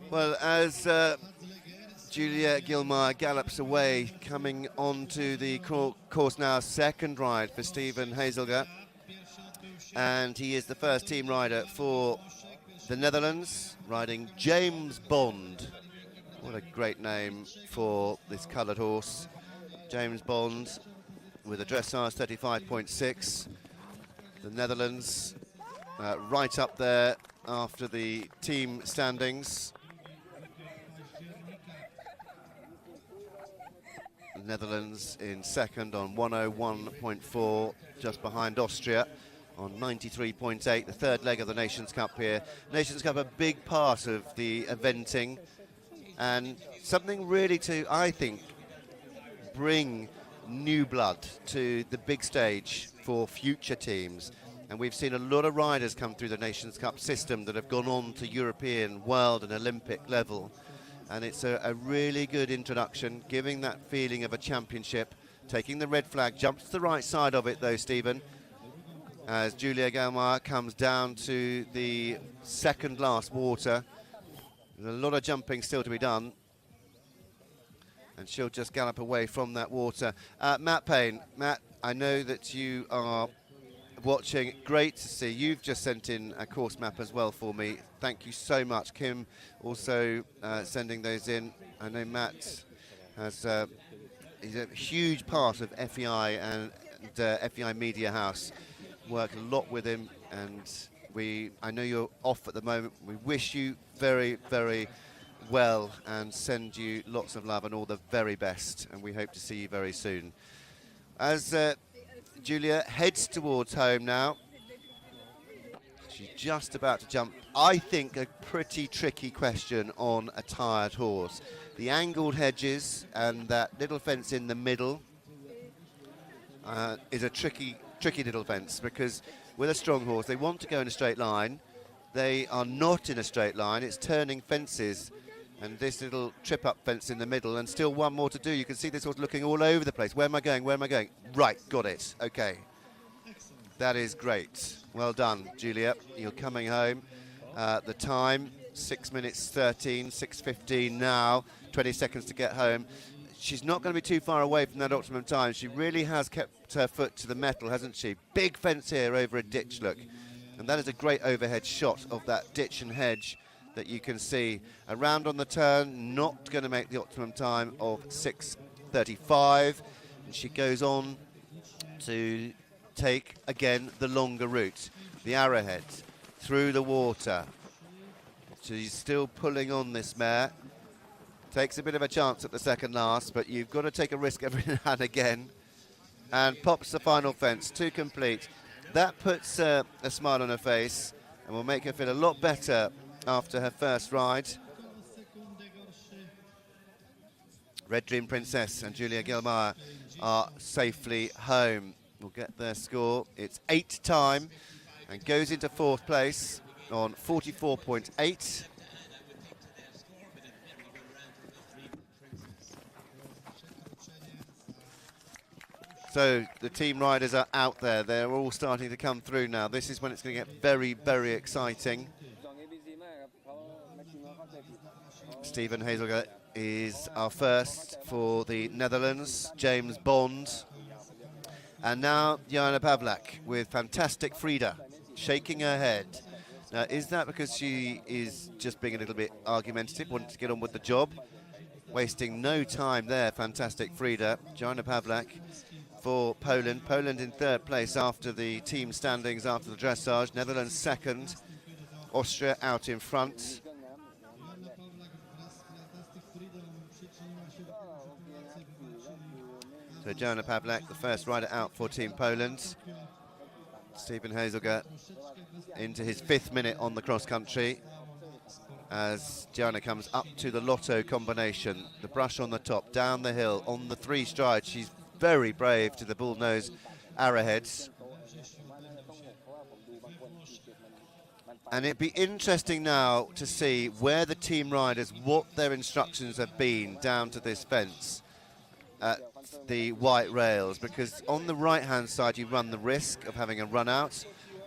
Well, as Julia Gilmeyer gallops away, coming onto the course now, second ride for Stephen Hazelger. And he is the first team rider for the Netherlands, riding James Bond. What a great name for this coloured horse. James Bond with a dressage 35.6. The Netherlands right up there after the team standings. Netherlands in second on 101.4, just behind Austria on 93.8, the third leg of the Nations Cup here. Nations Cup, a big part of the eventing, and something really to, I think, bring new blood to the big stage for future teams. And we've seen a lot of riders come through the Nations Cup system that have gone on to European, world and Olympic level. And it's a really good introduction, giving that feeling of a championship. Taking the red flag, jumps to the right side of it though, Stephen, as Julia Gelmar comes down to the second last water. There's a lot of jumping still to be done, and she'll just gallop away from that water. Matt Payne, Matt, I know that you are watching. Great to see. You've just sent in a course map as well for me. Thank you so much. Kim also sending those in. I know Matt has he's a huge part of FEI and FEI Media House. Work a lot with him, and I know you're off at the moment. We wish you very, very well and send you lots of love and all the very best, and we hope to see you very soon. As Julia heads towards home now, she's just about to jump. I think a pretty tricky question on a tired horse. The angled hedges and that little fence in the middle is a tricky little fence, because with a strong horse they want to go in a straight line. They are not in a straight line, it's turning fences, and this little trip-up fence in the middle, and still one more to do. You can see this horse looking all over the place. Where am I going? Where am I going? Right, got it. Okay. That is great. Well done, Julia. You're coming home. The time, 6 minutes 13, 6:15 now, 20 seconds to get home. She's not going to be too far away from that optimum time. She really has kept her foot to the metal, hasn't she? Big fence here over a ditch, look. And that is a great overhead shot of that ditch and hedge that you can see. Around on the turn, not going to make the optimum time of 6:35. And she goes on to take, again, the longer route. The arrowhead, through the water. She's still pulling on this mare. Takes a bit of a chance at the second last, but you've got to take a risk every now and again. And pops the final fence to complete. That puts a smile on her face and will make her feel a lot better after her first ride. Red Dream Princess and Julia Gilmire are safely home. We'll get their score. It's 8 time and goes into 4th place on 44.8. So the team riders are out there. They're all starting to come through now. This is when it's going to get very, very exciting. Stephen Hazelger is our first for the Netherlands, James Bond. And now Joanna Pavlak with Fantastic Frida, shaking her head. Now, is that because she is just being a little bit argumentative, wanting to get on with the job? Wasting no time there, Fantastic Frida. Joanna Pavlak for Poland. Poland in 3rd place after the team standings, after the dressage. Netherlands 2nd. Austria out in front. So Joanna Pavlak, the first rider out for Team Poland. Stephen Hazelger into his 5th minute on the cross-country as Joanna comes up to the Lotto combination. The brush on the top, down the hill, on the 3 strides. She's very brave to the bullnose arrowheads. And it'd be interesting now to see where the team riders, what their instructions have been down to this fence at the white rails, because on the right-hand side you run the risk of having a run out.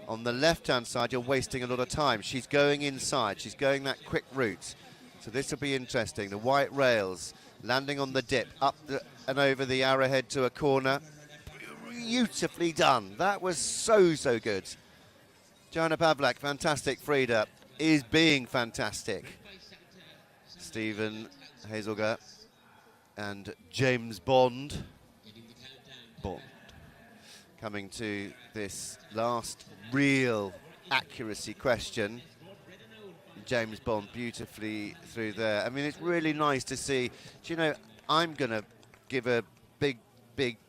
On the left-hand side you're wasting a lot of time. She's going inside, she's going that quick route. So this will be interesting. The white rails landing on the dip, up and over the arrowhead to a corner. Beautifully done. That was so good. Joanna Pavlak, Fantastic Frida, is being fantastic. Stephen Hazelger and James Bond coming to this last real accuracy question. James Bond beautifully through there. I mean, it's really nice to see. Do you know, I'm going to give a big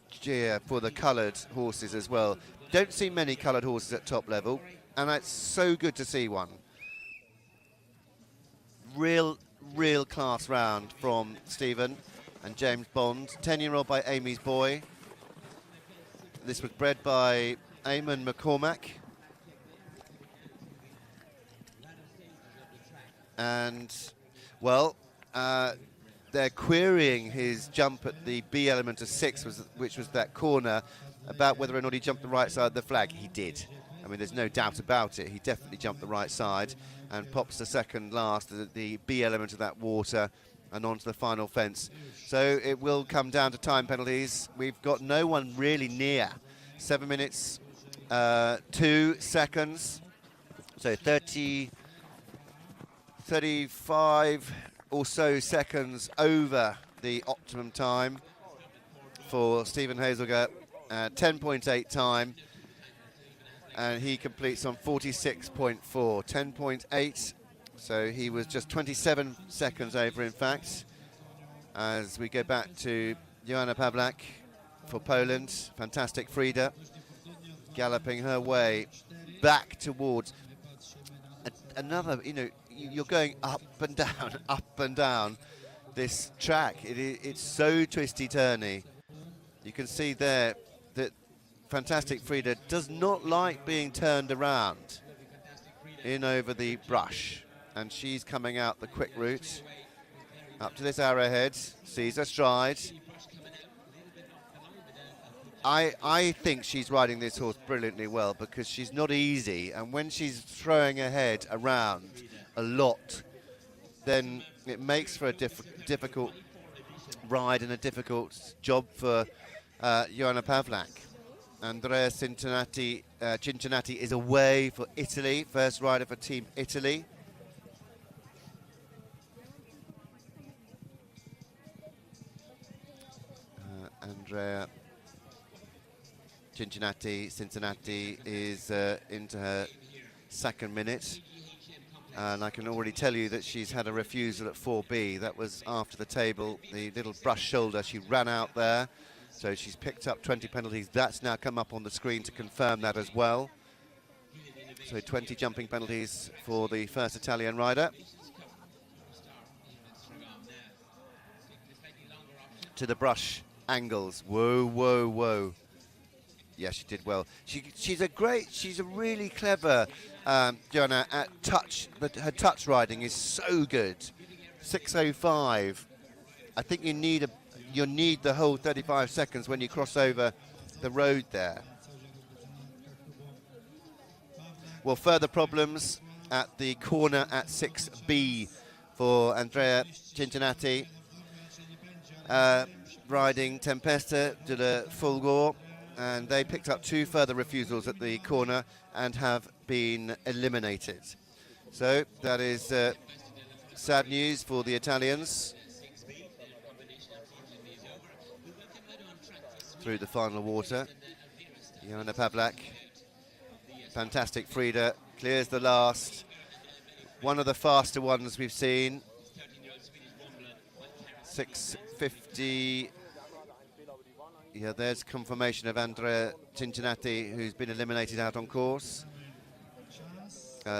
cheer for the coloured horses as well. Don't see many coloured horses at top level, and it's so good to see one. Real class round from Stephen and James Bond. 10-year-old by Amy's Boy. This was bred by Eamon McCormack. And, well, they're querying his jump at the B element of 6, which was that corner, about whether or not he jumped the right side of the flag. He did. I mean, there's no doubt about it. He definitely jumped the right side and pops the second last at the B element of that water and onto the final fence. So it will come down to time penalties. We've got no one really near. 7 minutes, 2 seconds. So 35 or so seconds over the optimum time for Stephen Hazelger. 10.8 time. And he completes on 46.4, 10.8. So he was just 27 seconds over, in fact. As we go back to Joanna Pawlak for Poland. Fantastic Frida, galloping her way back towards another, you know, you're going up and down this track. It's so twisty-turny. You can see there that Fantastic Frida does not like being turned around in over the brush, and she's coming out the quick route up to this arrowhead, sees her stride. I think she's riding this horse brilliantly well, because she's not easy, and when she's throwing her head around a lot, then it makes for a difficult ride and a difficult job for Joanna Pawlak. Andrea Cincinnati is away for Italy, first rider for Team Italy. Andrea Cincinnati is into her second minute. And I can already tell you that she's had a refusal at 4B. That was after the table, the little brush shoulder. She ran out there. So she's picked up 20 penalties. That's now come up on the screen to confirm that as well. So 20 jumping penalties for the first Italian rider. To the brush angles. Whoa, whoa, whoa. Yeah, she did well. She's a really clever Joanna at touch. But her touch riding is so good. 6:05. I think you need the whole 35 seconds when you cross over the road there. Well, further problems at the corner at 6B for Andrea Cincinnati. Riding Tempesta de la Fulgor, and they picked up 2 further refusals at the corner and have been eliminated. So that is sad news for the Italians. Through the final water, Joanna Pawlak, Fantastic Frida clears the last. One of the faster ones we've seen. 6:50. Yeah, there's confirmation of Andrea Cincinnati, who's been eliminated out on course.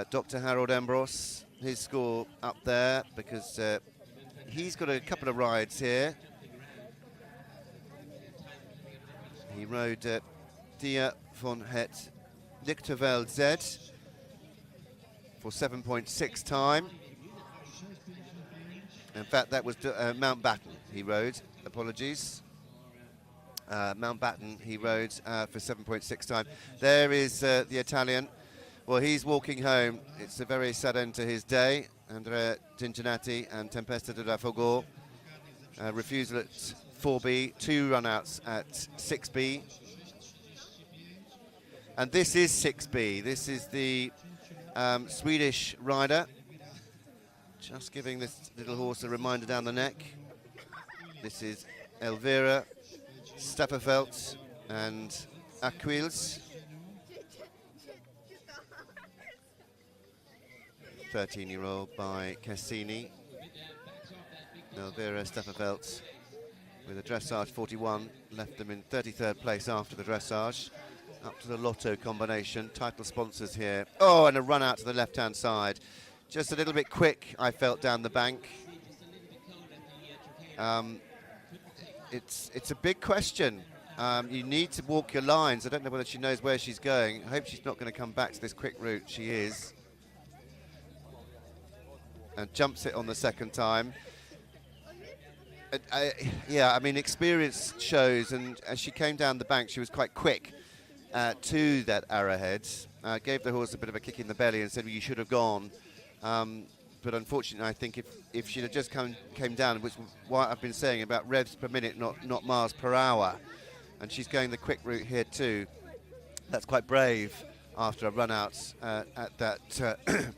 Dr. Harold Ambrose, his score up there, because he's got a couple of rides here. He rode Dia von Het Lichterveld Z for 7.6 time. In fact, that was Mountbatten he rode, apologies. Mountbatten he rode for 7.6 time. There is the Italian. Well, he's walking home. It's a very sad end to his day. Andrea Cincinnati and Tempesta de la Fulgor. Refusal at 4B, 2 runouts at 6B. And this is 6B. This is the Swedish rider. Just giving this little horse a reminder down the neck. This is Elvira Stapperfelt and Aquils. 13-year-old by Cassini. Elvira Steffenfeld with a dressage 41, left them in 33rd place after the dressage. Up to the lotto combination, title sponsors here. Oh, and a run out to the left-hand side. Just a little bit quick, I felt, down the bank. It's a big question. You need to walk your lines. I don't know whether she knows where she's going. I hope she's not going to come back to this quick route. She is. And jumps it on the second time. Yeah, I mean, experience shows, and as she came down the bank, she was quite quick to that arrowhead. Gave the horse a bit of a kick in the belly and said, well, you should have gone. But unfortunately, I think if she'd have just came down, which is what I've been saying about revs per minute, not miles per hour, and she's going the quick route here too, that's quite brave after a run out at that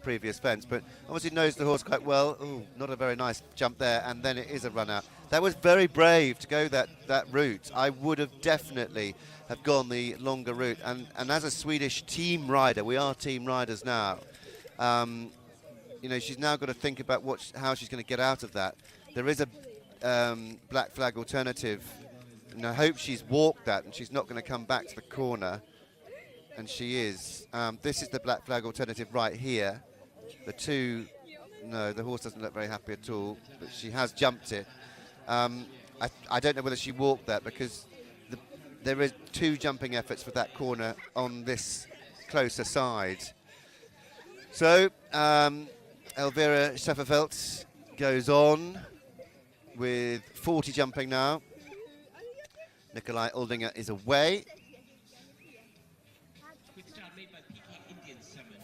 previous fence. But obviously knows the horse quite well. Ooh, not a very nice jump there, and then it is a run out. That was very brave to go that route. I would have definitely have gone the longer route. And as a Swedish team rider, we are team riders now, you know, she's now got to think about how she's going to get out of that. There is a black flag alternative, and I hope she's walked that and she's not going to come back to the corner. And she is. This is the black flag alternative right here. No, the horse doesn't look very happy at all, but she has jumped it. I don't know whether she walked that, because there is 2 jumping efforts for that corner on this closer side. So Elvira Steffenfeld goes on with 40 jumping now. Nikolai Oldinger is away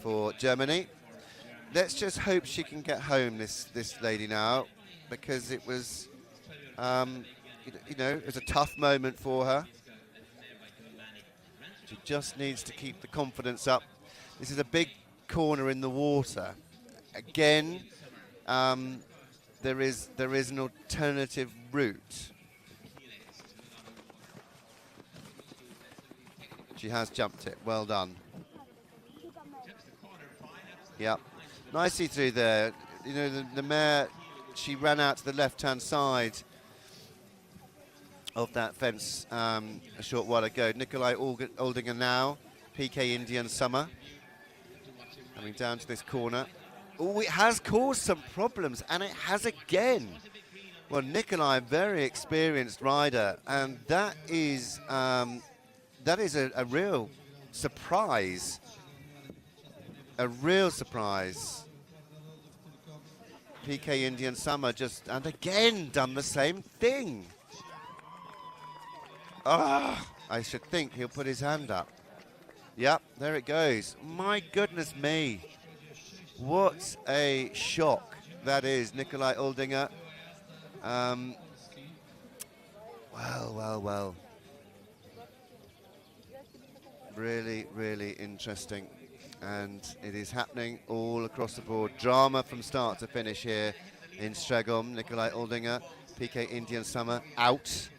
for Germany. Let's just hope she can get home, this lady now, because it was, you know, it was a tough moment for her. She just needs to keep the confidence up. This is a big corner in the water. Again, there is an alternative route. She has jumped it. Well done. Yep. Nicely through there. You know, the mare, she ran out to the left-hand side of that fence a short while ago. Nikolai Oldinger now, PK Indian Summer, coming down to this corner. Oh, it has caused some problems, and it has again. Well, Nikolai, very experienced rider, and that is a real surprise. A real surprise. PK Indian Summer and again done the same thing. Ah, I should think he'll put his hand up. Yep, there it goes. My goodness me. What a shock that is, Nikolai Oldinger. Well. Really, really interesting. And it is happening all across the board. Drama from start to finish here in Strzegom. Nikolai Oldinger, PK Indian Summer out,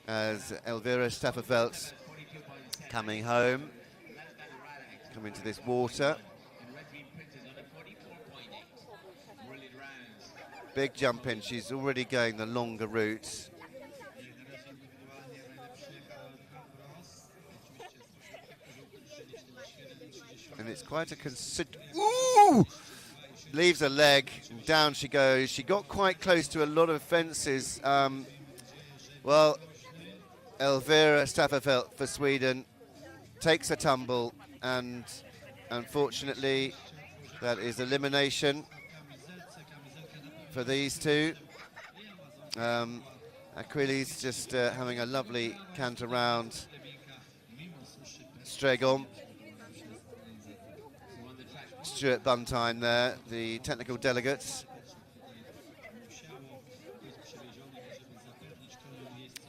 as Elvira Steffenfeld coming home, coming to this water. Big jump in. She's already going the longer route. And it's quite a ooh! Leaves a leg, and down she goes. She got quite close to a lot of fences. Well, Elvira Steffenfeld for Sweden takes a tumble, and unfortunately that is elimination for these two. Achilles just having a lovely cant around Strzegom. Stuart Buntine there, the technical delegates.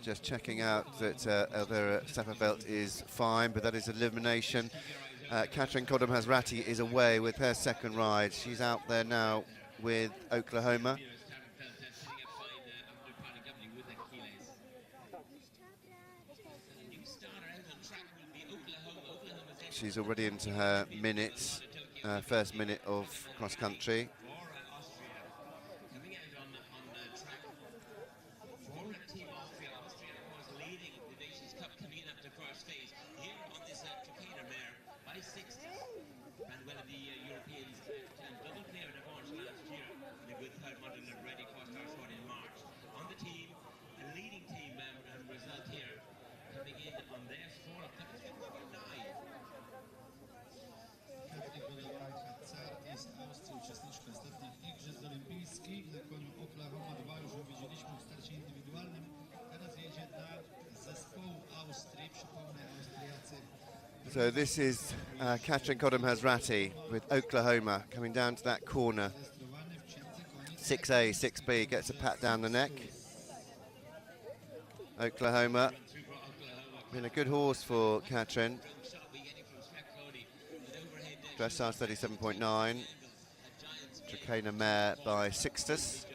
Just checking out that Elvira Steffenfeld is fine, but that is elimination. Katrin Kodum-Hazrati is away with her second ride. She's out there now with Oklahoma. She's already into her minutes. first minute of cross country. Austria coming out on the track for Team Austria. Austria was leading the Nations Cup coming in after the first phase. Here on this Tricana mare by 6th. Ran well in the Europeans and double player in Avance last year. And a good third model and ready for star short in March. On the team, a leading team result here coming in on their score of 33.9. Kategoria Hazard jest Austrii, uczestniczka ostatnich Igrzysk Olimpijskich. Na koniu Oklahoma 2 już ją widzieliśmy w starcie indywidualnym. Teraz jedzie dla zespołu Austrii. Przypomnę, Austriacy. So this is Katrin Kodem-Hazrati with Oklahoma coming down to that corner. 6A, 6B gets a pat down the neck. Oklahoma, been a good horse for Katrin. Dressage 37.9. Tricana mare by Sixtus,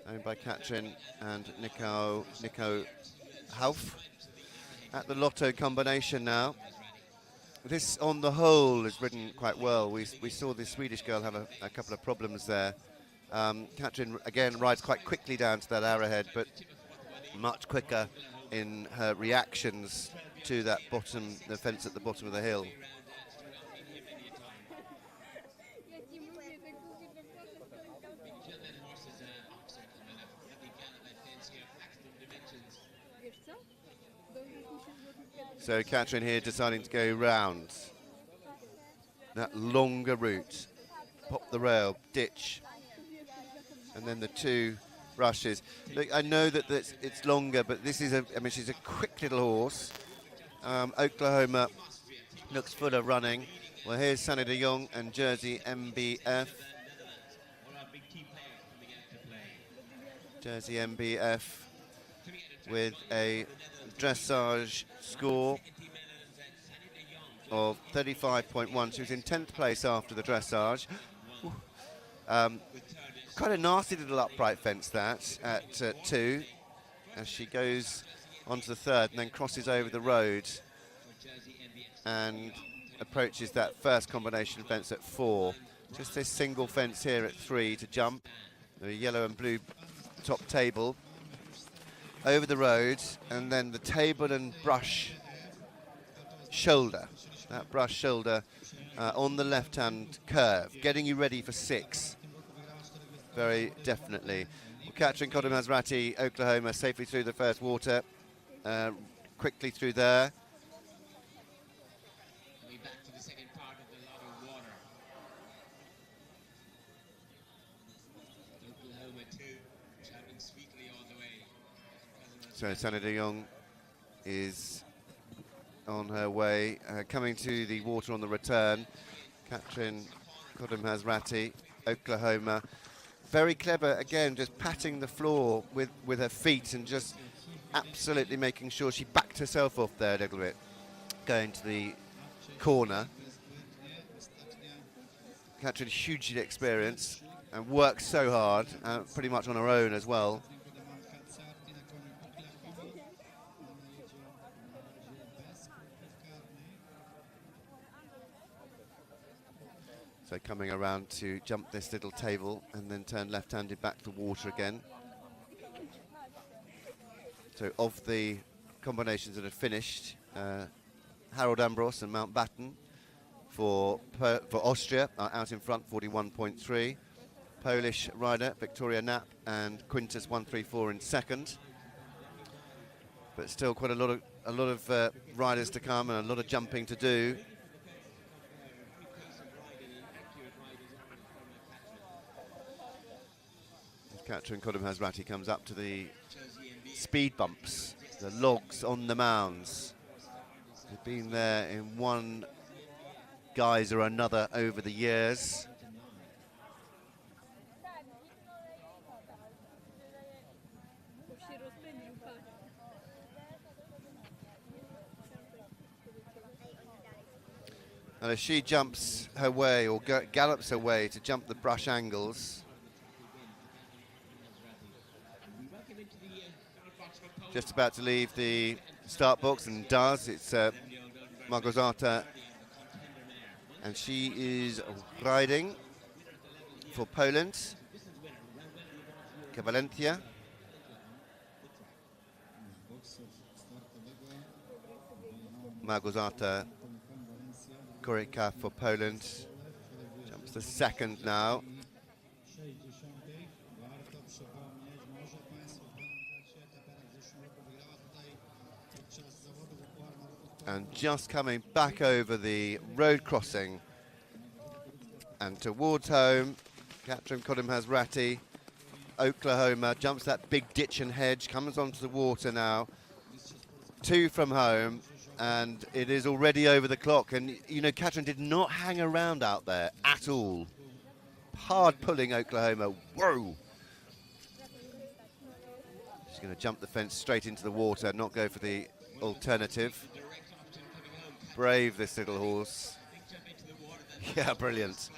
owned by Katrin and Nico Hauf. At the Lotto combination now. This, on the whole, is ridden quite well. We saw the Swedish girl have a couple of problems there. Katrin, again, rides quite quickly down to that arrowhead, but much quicker in her reactions to that bottom, the fence at the bottom of the hill. So Katrin here deciding to go round that longer route, pop the rail, ditch, and then the two rushes. Look, I know that it's longer, but this is I mean, she's a quick little horse. Oklahoma looks full of running. Well, here's Sunny de Jong and Jersey MBF. Jersey MBF with a dressage score of 35.1. She was in 10th place after the dressage. Quite a nasty little upright fence that at 2, as she goes onto the 3rd and then crosses over the road and approaches that first combination fence at 4. Just this single fence here at 3 to jump. The yellow and blue top table. Over the road, and then the table and brush shoulder. That brush shoulder on the left-hand curve, getting you ready for 6. Very definitely. Well, Katrin Kodem-Hazrati, Oklahoma, safely through the first water. Quickly through there. Back to the second part of the lot of water. Oklahoma 2, traveling sweetly all the way. So Sunny de Jong is on her way, coming to the water on the return. Katrin Kodem-Hazrati, Oklahoma. Very clever, again, just patting the floor with her feet and just absolutely making sure she backed herself off there a little bit. Going to the corner. Katrin, hugely experienced and works so hard, pretty much on her own as well. So coming around to jump this little table and then turn left-handed back to the water again. So of the combinations that have finished, Harold Ambros and Mountbatten for Austria are out in front, 41.3. Polish rider Victoria Knapp and Quintus 134 in second. But still quite a lot of riders to come and a lot of jumping to do. Katrin Kodem-Hazrati comes up to the speed bumps, the logs on the mounds. They've been there in one guise or another over the years. And as she jumps her way or gallops her way to jump the brush angles, just about to leave the start box and does. It's Małgorzata And she is riding for Poland. Valencia. Małgorzata Koryka for Poland. Jumps the second now. And just coming back over the road crossing and towards home, Katrin Kodem-Hazrati, Oklahoma, jumps that big ditch and hedge, comes onto the water now. 2 from home, and it is already over the clock. And, you know, Katrin did not hang around out there at all. Hard pulling Oklahoma. Whoa! She's going to jump the fence straight into the water, not go for the alternative. Brave, this little horse. Yeah, brilliant.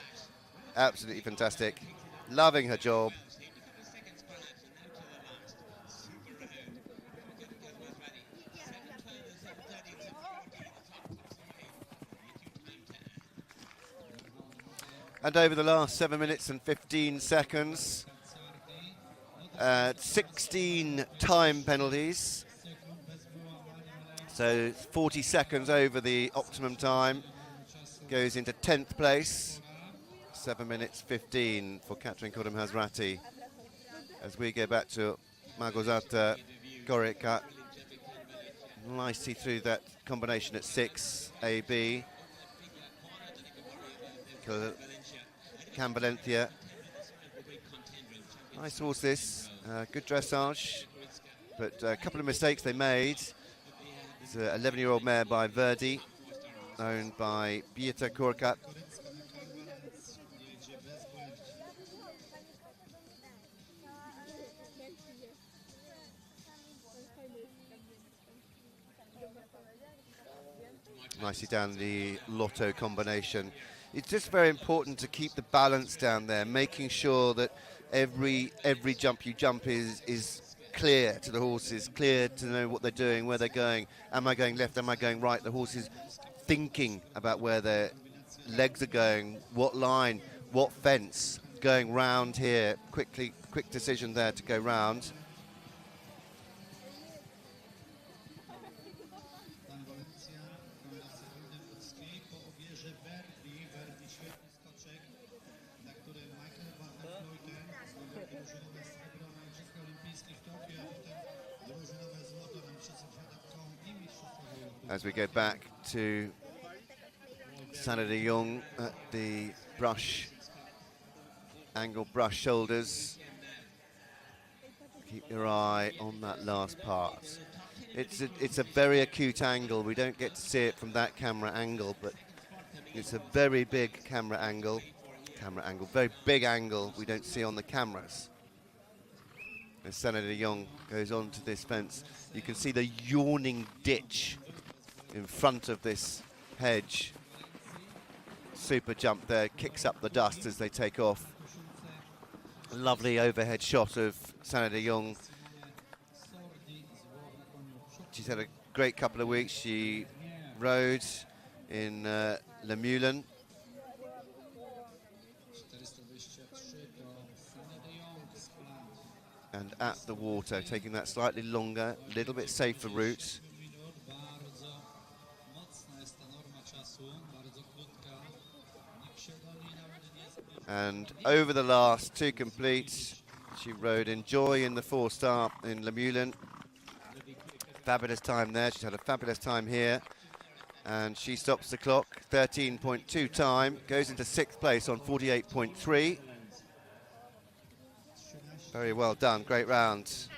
Absolutely fantastic. Loving her job. And over the last 7 minutes and 15 seconds, 16 time penalties. So 40 seconds over the optimum time. Goes into 10th place. 7 minutes 15 for Katrin Kodem-Hazrati. As we go back to Małgorzata Koryka. Nicely through that combination at 6, A-B. Valencia. Nice horse this, good dressage, but a couple of mistakes they made. It's an 11-year-old mare by Verdi, owned by Beata Korka. Nicely down the Lotto combination. It's just very important to keep the balance down there, making sure that every jump you jump is clear to the horses, clear to know what they're doing, where they're going. Am I going left? Am I going right? The horse is thinking about where their legs are going, what line, what fence, going round here. Quick decision there to go round. As we go back to Sanne de Jong at the brush, angle brush shoulders. Keep your eye on that last part. It's a very acute angle. We don't get to see it from that camera angle, but it's a very big camera angle, very big angle we don't see on the cameras. As Sanne de Jong goes onto this fence, you can see the yawning ditch in front of this hedge. Super jump there, kicks up the dust as they take off. Lovely overhead shot of Sanne de Jong. She's had a great couple of weeks. She rode in Le Moulin. And at the water, taking that slightly longer, little bit safer route. And over the last 2 completes, she rode Enjoy in the 4-star in Le Moulin. Fabulous time there. She's had a fabulous time here. And she stops the clock, 13.2 time, goes into 6th place on 48.3. Very well done, great round.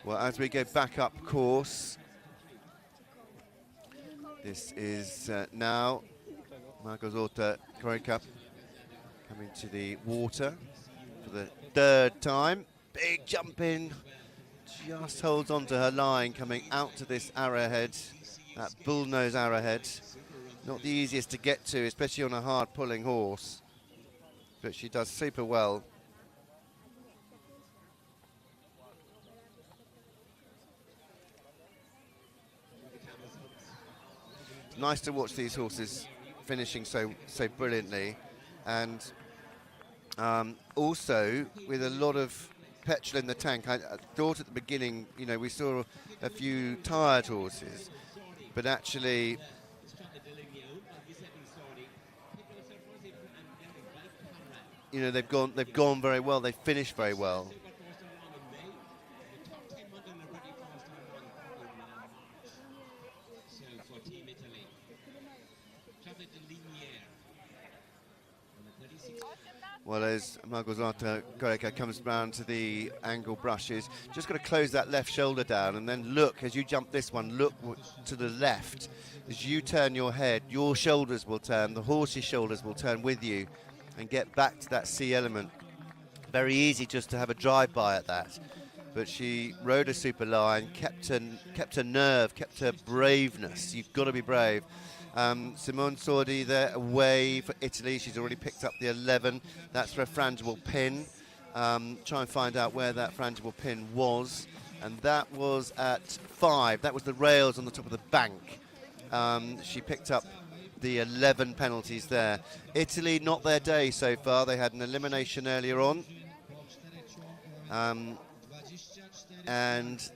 Well, as we go back up course, this is now Małgorzata Koryka coming to the water for the 3rd time. Big jump in, just holds on to her line, coming out to this arrowhead, that bullnose arrowhead. Not the easiest to get to, especially on a hard pulling horse, but she does super well. Nice to watch these horses finishing so brilliantly, and also with a lot of petrol in the tank. I thought at the beginning, you know, we saw a few tired horses, but actually you know, they've gone very well. They finished very well. Well, as Margosata Koreka comes round to the angle brushes, just got to close that left shoulder down, and then look, as you jump this one, look to the left. As you turn your head, your shoulders will turn, the horse's shoulders will turn with you, and get back to that C element. Very easy just to have a drive-by at that. But she rode a super line, kept her nerve, kept her braveness. You've got to be brave. Simone Sordi there away for Italy. She's already picked up the 11. That's for a frangible pin. Try and find out where that frangible pin was. And that was at 5. That was the rails on the top of the bank. She picked up the 11 penalties there. Italy, not their day so far. They had an elimination earlier on. And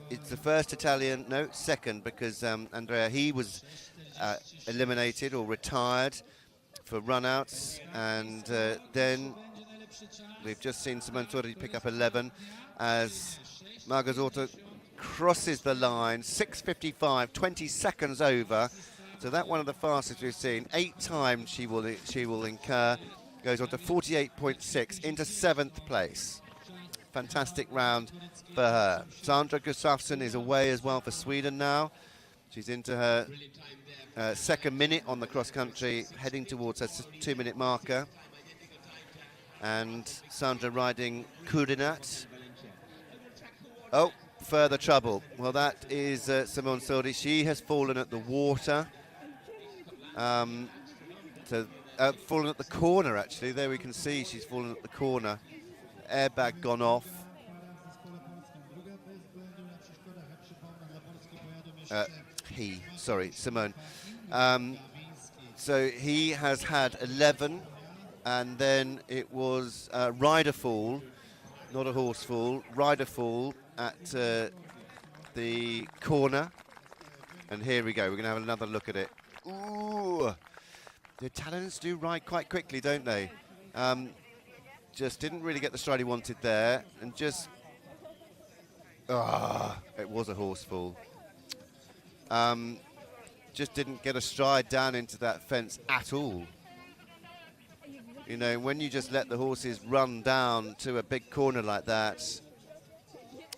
it's the first Italian, no, second, because Andrea, he was eliminated or retired for run-outs, and then we've just seen Simone Sordi pick up 11 as Margosata crosses the line, 6:55, 20 seconds over. So that one of the fastest we've seen. 8 times she will incur. Goes on to 48.6 into 7th place. Fantastic round for her. Sandra Gustafsson is away as well for Sweden now. She's into her second minute on the cross country, heading towards her 2-minute marker. And Sandra riding Kudinat. Oh, further trouble. Well, that is Simone Sordi. She has fallen at the water. Fallen at the corner, actually. There we can see she's fallen at the corner. Airbag gone off. Simone. So he has had 11, and then it was rider fall, not a horse fall, rider fall at the corner. And here we go, we're going to have another look at it. Ooh! The Italians do ride quite quickly, don't they? Just didn't really get the stride he wanted there, and just... it was a horse fall. Just didn't get a stride down into that fence at all. You know, when you just let the horses run down to a big corner like that,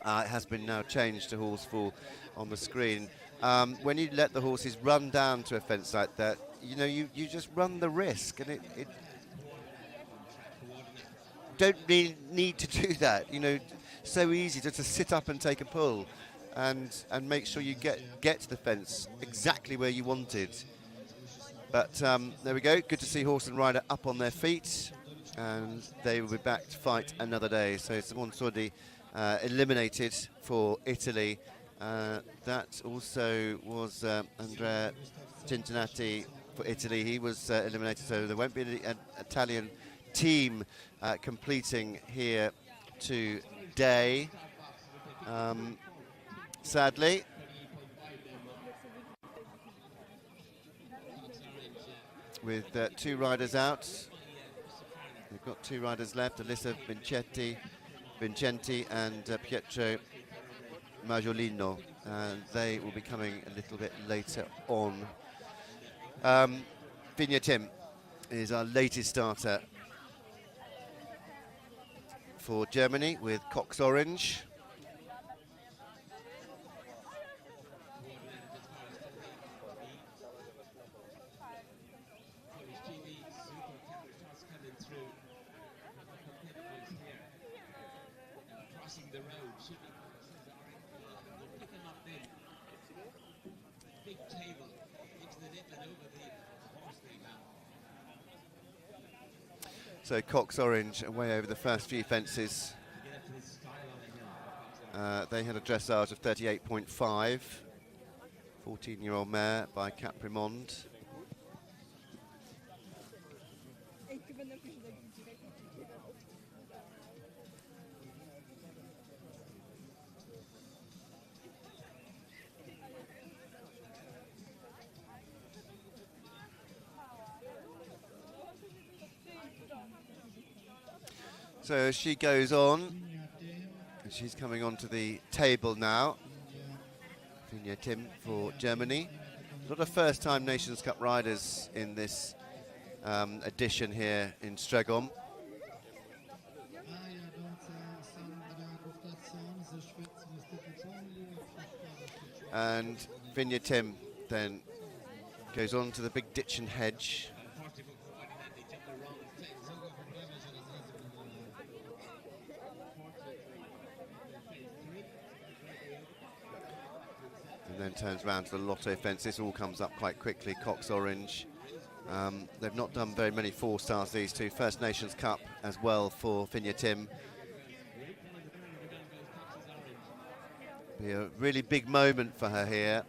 it has been now changed to horse fall on the screen. When you let the horses run down to a fence like that, you know, you just run the risk, and it don't really need to do that. You know, so easy just to sit up and take a pull, and make sure you get to the fence exactly where you wanted. But there we go. Good to see horse and rider up on their feet, and they will be back to fight another day. So Simone Sordi eliminated for Italy. That also was Andrea Cincinatti for Italy. He was eliminated, so there won't be an Italian team completing here today, sadly. With 2 riders out, we've got 2 riders left, Alyssa Vincenti and Pietro Majolino, and they will be coming a little bit later on. Vigna Tim is our latest starter for Germany with Cox Orange. So Cox Orange away over the first few fences. They had a dressage of 38.5. 14-year-old mare by Caprimond. So as she goes on, and she's coming onto the table now. Finja Tim for Germany. A lot of first-time Nations Cup riders in this edition here in Strzegom. And Finja Tim then goes on to the big ditch and hedge. And then turns around to the Lotto fence. This all comes up quite quickly. Cox Orange. They've not done very many 4-stars, these two. First Nations Cup as well for Finja Tim. Be a really big moment for her here.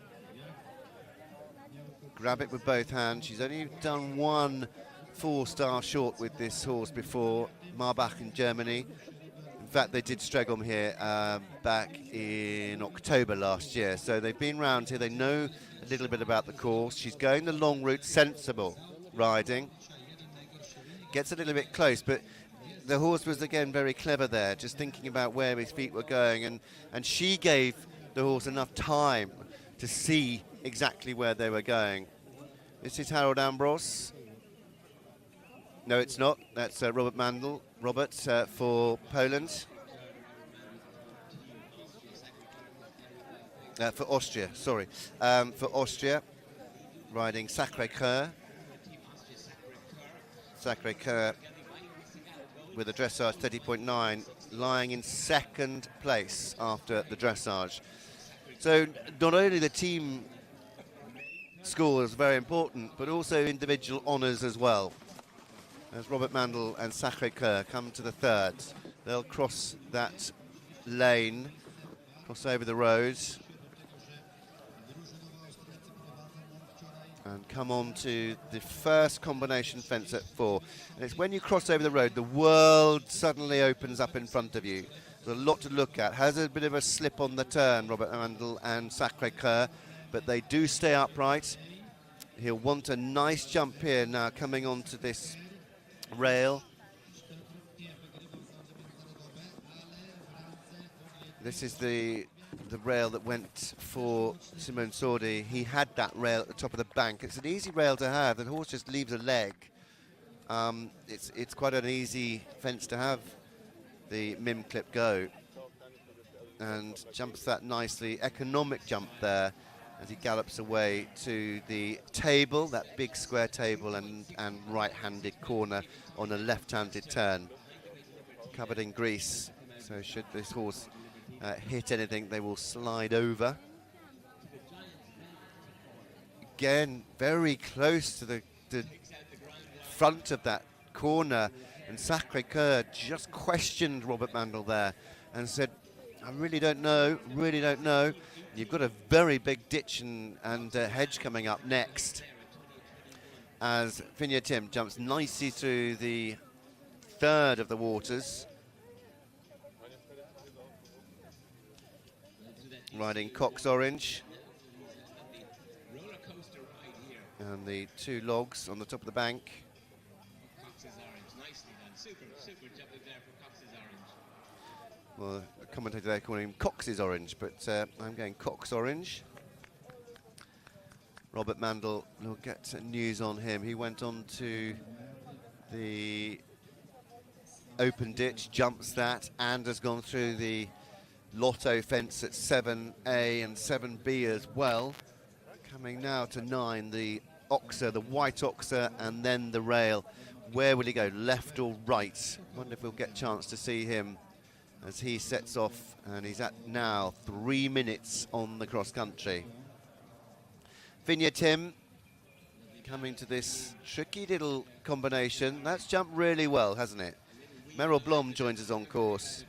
Grab it with both hands. She's only done one 4-star short with this horse before, Marbach in Germany. In fact, they did Strzegom here back in October last year. So they've been round here. They know a little bit about the course. She's going the long route, sensible riding. Gets a little bit close, but the horse was again very clever there, just thinking about where his feet were going, and she gave the horse enough time to see exactly where they were going. This is Harold Ambrose. No, it's not. That's Robert Mandel. Robert for Poland. For Austria, sorry. For Austria, riding Sacré-Cœur. Sacré-Cœur with a dressage 30.9, lying in second place after the dressage. So not only the team score is very important, but also individual honours as well. As Robert Mandel and Sacré-Cœur come to the third, they'll cross that lane, cross over the road, and come on to the first combination fence at 4. And it's when you cross over the road, the world suddenly opens up in front of you. There's a lot to look at. Has a bit of a slip on the turn, Robert Mandel and Sacré-Cœur, but they do stay upright. He'll want a nice jump here now, coming onto this rail. This is the rail that went for Simone Sordi. He had that rail at the top of the bank. It's an easy rail to have. The horse just leaves a leg. It's quite an easy fence to have the Mim clip go, and jumps that nicely. Economic jump there as he gallops away to the table, that big square table and right-handed corner on a left-handed turn. Covered in grease, so should this horse hit anything, they will slide over. Again, very close to the front of that corner, and Sacré-Cœur just questioned Robert Mandel there and said, I really don't know. You've got a very big ditch and hedge coming up next, as Finja Tim jumps nicely through the third of the waters. Riding Cox Orange. And the two logs on the top of the bank. Cox's Orange, nicely done. Super jumping there for Cox's Orange. Well, the commentator there calling him Cox's Orange, but I'm going Cox Orange. Robert Mandel, we'll get news on him. He went on to the open ditch, jumps that, and has gone through the Lotto fence at 7A and 7B as well. Coming now to 9, the Oxer, the white Oxer, and then the rail. Where will he go, left or right? Wonder if we'll get a chance to see him as he sets off, and he's at now 3 minutes on the cross country. Finja Tim coming to this tricky little combination. That's jumped really well, hasn't it? Meryl Blom joins us on course.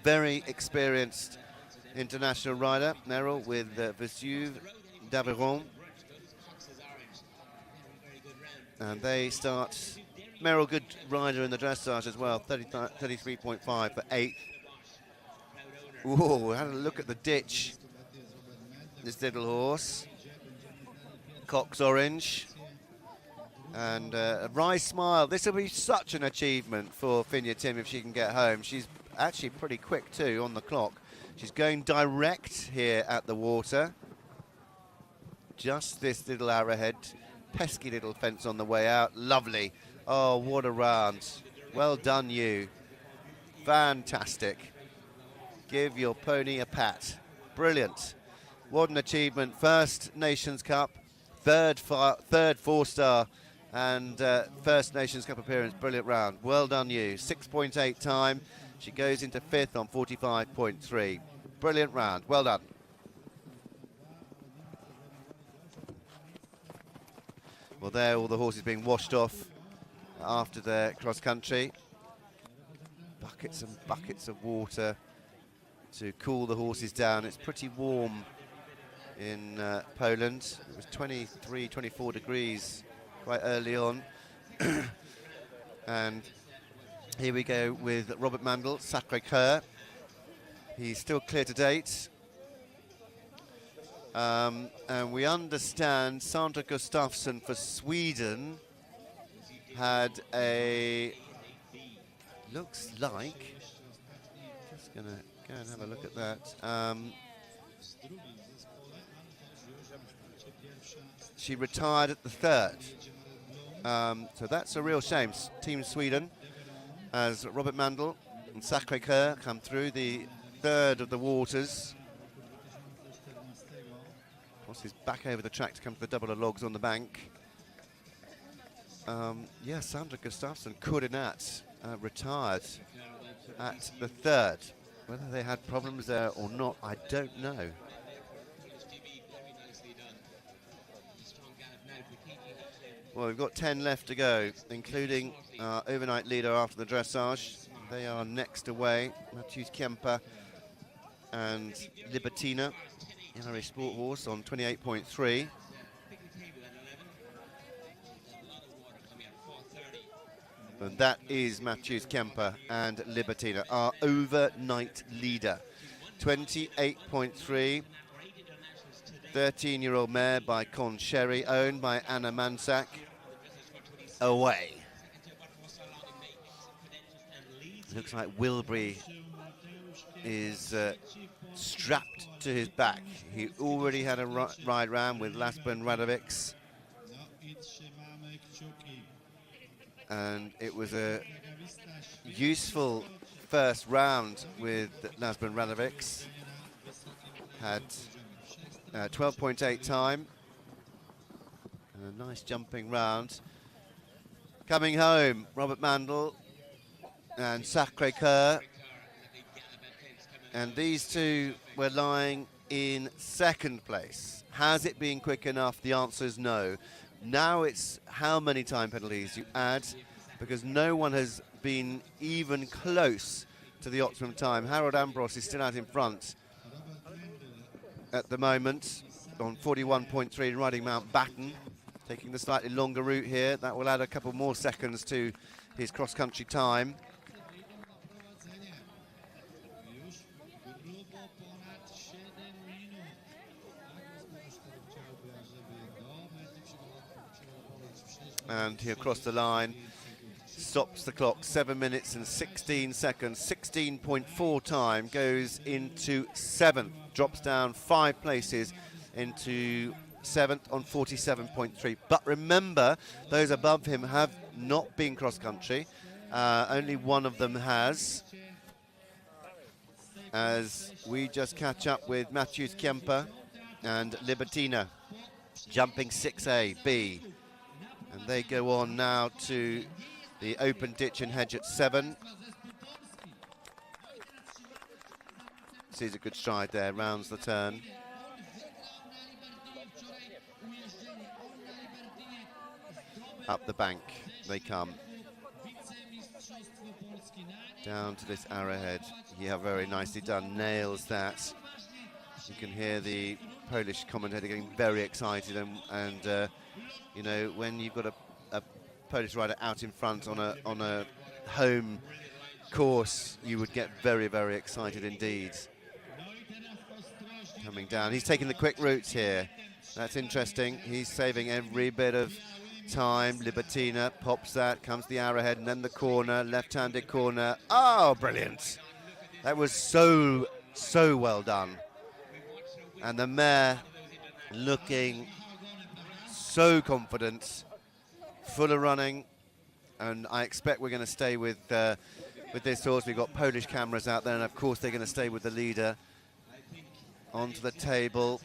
Very experienced international rider, Meryl, with Vesuve d'Aveyron. And they start. Meryl, good rider in the dressage as well, 33.5 for 8th. Ooh, had a look at the ditch. This little horse. Cox Orange. And a wry smile. This will be such an achievement for Finya Tim if she can get home. She's actually pretty quick too on the clock. She's going direct here at the water. Just this little arrowhead. Pesky little fence on the way out. Lovely. Oh, what a round. Well done, you. Fantastic. Give your pony a pat. Brilliant. What an achievement. First Nations Cup, third 4-star, and first Nations Cup appearance. Brilliant round. Well done, you. 6.8 time. She goes into 5th on 45.3. Brilliant round. Well done. Well, there, all the horses being washed off after their cross-country. Buckets and buckets of water to cool the horses down. It's pretty warm in Poland. It was 23, 24 degrees quite early on. And here we go with Robert Mandel, Sacré-Cœur. He's still clear to date. And we understand Sandra Gustafsson for Sweden had a, looks like, just gonna go and have a look at that. She retired at the 3rd. So that's a real shame. Team Sweden, as Robert Mandel and Sacré-Cœur come through the 3rd of the waters. Horses back over the track to come to the double of logs on the bank. Yeah, Sandra Gustafsson, Coordinat, retired at the 3rd. Whether they had problems there or not, I don't know. Well, we've got 10 left to go, including our overnight leader after the dressage. They are next away, Matthews Kemper and Libertina. Irish Sport Horse on 28.3. And that is Matthews Kemper and Libertina, our overnight leader. 28.3. 13-year-old mare by Con Sherry, owned by Anna Mansak. Away. Looks like Wilbury is strapped to his back. He already had a ride round with Lasben Radovics, and it was a useful first round with Lasben Radovics. Had 12.8 time and a nice jumping round. Coming home, Robert Mandel and Sacré-Cœur. And these two were lying in 2nd place. Has it been quick enough? The answer is no. Now it's how many time penalties you add, because no one has been even close to the optimum time. Harold Ambrose is still out in front at the moment on 41.3, riding Mountbatten, taking the slightly longer route here. That will add a couple more seconds to his cross-country time. And he across the line, stops the clock, 7 minutes and 16 seconds, 16.4 time, goes into 7th, drops down 5 places into 7th on 47.3. But remember, those above him have not been cross-country. Only one of them has. As we just catch up with Matthews Kemper and Libertina, jumping 6A, B. And they go on now to the open ditch and hedge at 7. Sees a good stride there, rounds the turn. Up the bank they come. Down to this arrowhead. Yeah, very nicely done. Nails that. You can hear the Polish commentator getting very excited, and you know, when you've got a Polish rider out in front on a home course, you would get very, very excited indeed. Coming down, he's taking the quick route here. That's interesting. He's saving every bit of time. Libatina pops that, comes the arrowhead, and then the corner, left-handed corner. Oh, brilliant! That was so well done. And the mare looking so confident, full of running, and I expect we're going to stay with this horse. We've got Polish cameras out there, and of course they're going to stay with the leader. Onto the table,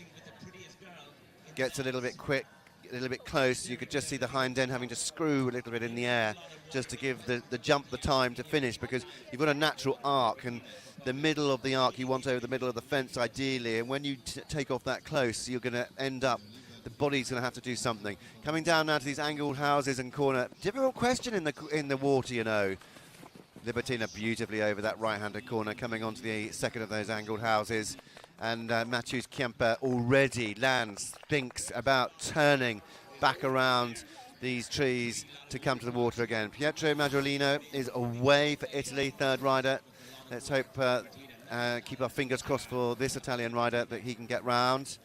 gets a little bit quick, a little bit close. You could just see the hind end having to screw a little bit in the air just to give the jump the time to finish, because you've got a natural arc, and the middle of the arc you want over the middle of the fence ideally, and when you take off that close, you're going to end up, the body's going to have to do something. Coming down now to these angled houses and corner. Difficult question in the water, you know. Libatina beautifully over that right-handed corner, coming onto the second of those angled houses. And Matthews Kemper already thinks about turning back around these trees to come to the water again. Pietro Maggiolino is away for Italy, third rider. Let's hope, keep our fingers crossed for this Italian rider that he can get round.